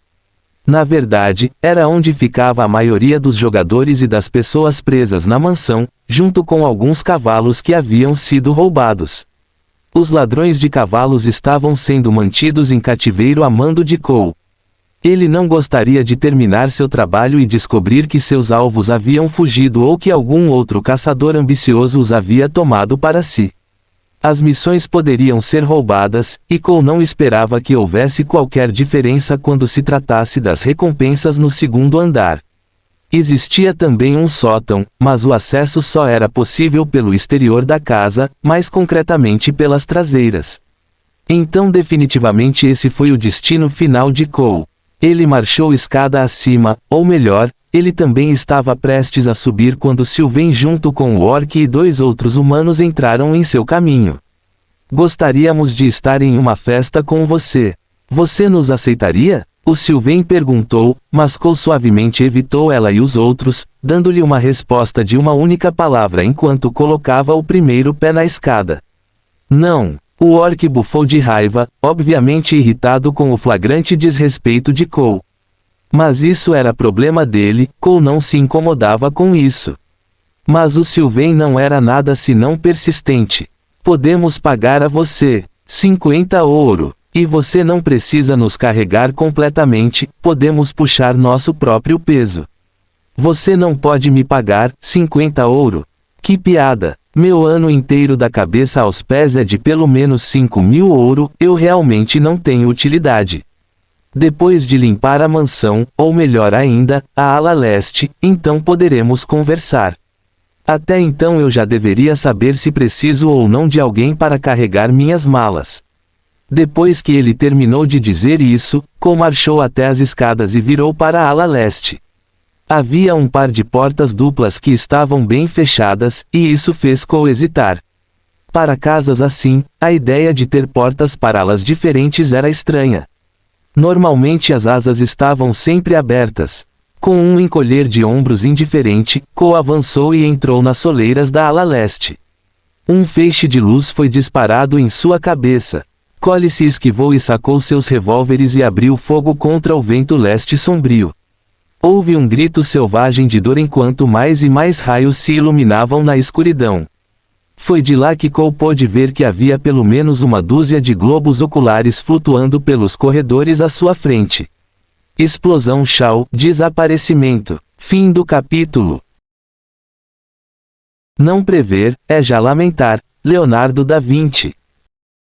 Na verdade, era onde ficava a maioria dos jogadores e das pessoas presas na mansão, junto com alguns cavalos que haviam sido roubados. Os ladrões de cavalos estavam sendo mantidos em cativeiro a mando de Cole. Ele não gostaria de terminar seu trabalho e descobrir que seus alvos haviam fugido ou que algum outro caçador ambicioso os havia tomado para si. As missões poderiam ser roubadas, e Cole não esperava que houvesse qualquer diferença quando se tratasse das recompensas no segundo andar. Existia também um sótão, mas o acesso só era possível pelo exterior da casa, mais concretamente pelas traseiras. Então definitivamente esse foi o destino final de Cole. Ele marchou escada acima, ou melhor, ele também estava prestes a subir quando Sylvain junto com o orc e 2 outros humanos entraram em seu caminho. Gostaríamos de estar em uma festa com você. Você nos aceitaria? O Sylvain perguntou, mas Cole suavemente evitou ela e os outros, dando-lhe uma resposta de uma única palavra enquanto colocava o primeiro pé na escada. Não. O orc bufou de raiva, obviamente irritado com o flagrante desrespeito de Cole. Mas isso era problema dele, Cole não se incomodava com isso. Mas o Sylvain não era nada senão persistente. Podemos pagar a você 50 ouro. E você não precisa nos carregar completamente, podemos puxar nosso próprio peso. Você não pode me pagar 50 ouro. Que piada! Meu ano inteiro da cabeça aos pés é de pelo menos 5.000 ouro, eu realmente não tenho utilidade. Depois de limpar a mansão, ou melhor ainda, a ala leste, então poderemos conversar. Até então eu já deveria saber se preciso ou não de alguém para carregar minhas malas. Depois que ele terminou de dizer isso, Cole marchou até as escadas e virou para a ala leste. Havia um par de portas duplas que estavam bem fechadas, e isso fez Cole hesitar. Para casas assim, a ideia de ter portas para alas diferentes era estranha. Normalmente as asas estavam sempre abertas. Com um encolher de ombros indiferente, Cole avançou e entrou nas soleiras da ala leste. Um feixe de luz foi disparado em sua cabeça. Cole se esquivou e sacou seus revólveres e abriu fogo contra o vento leste sombrio. Houve um grito selvagem de dor enquanto mais e mais raios se iluminavam na escuridão. Foi de lá que Cole pôde ver que havia pelo menos uma dúzia de globos oculares flutuando pelos corredores à sua frente. Explosão Shaw, desaparecimento. Fim do capítulo. Não prever, é já lamentar. Leonardo da Vinci.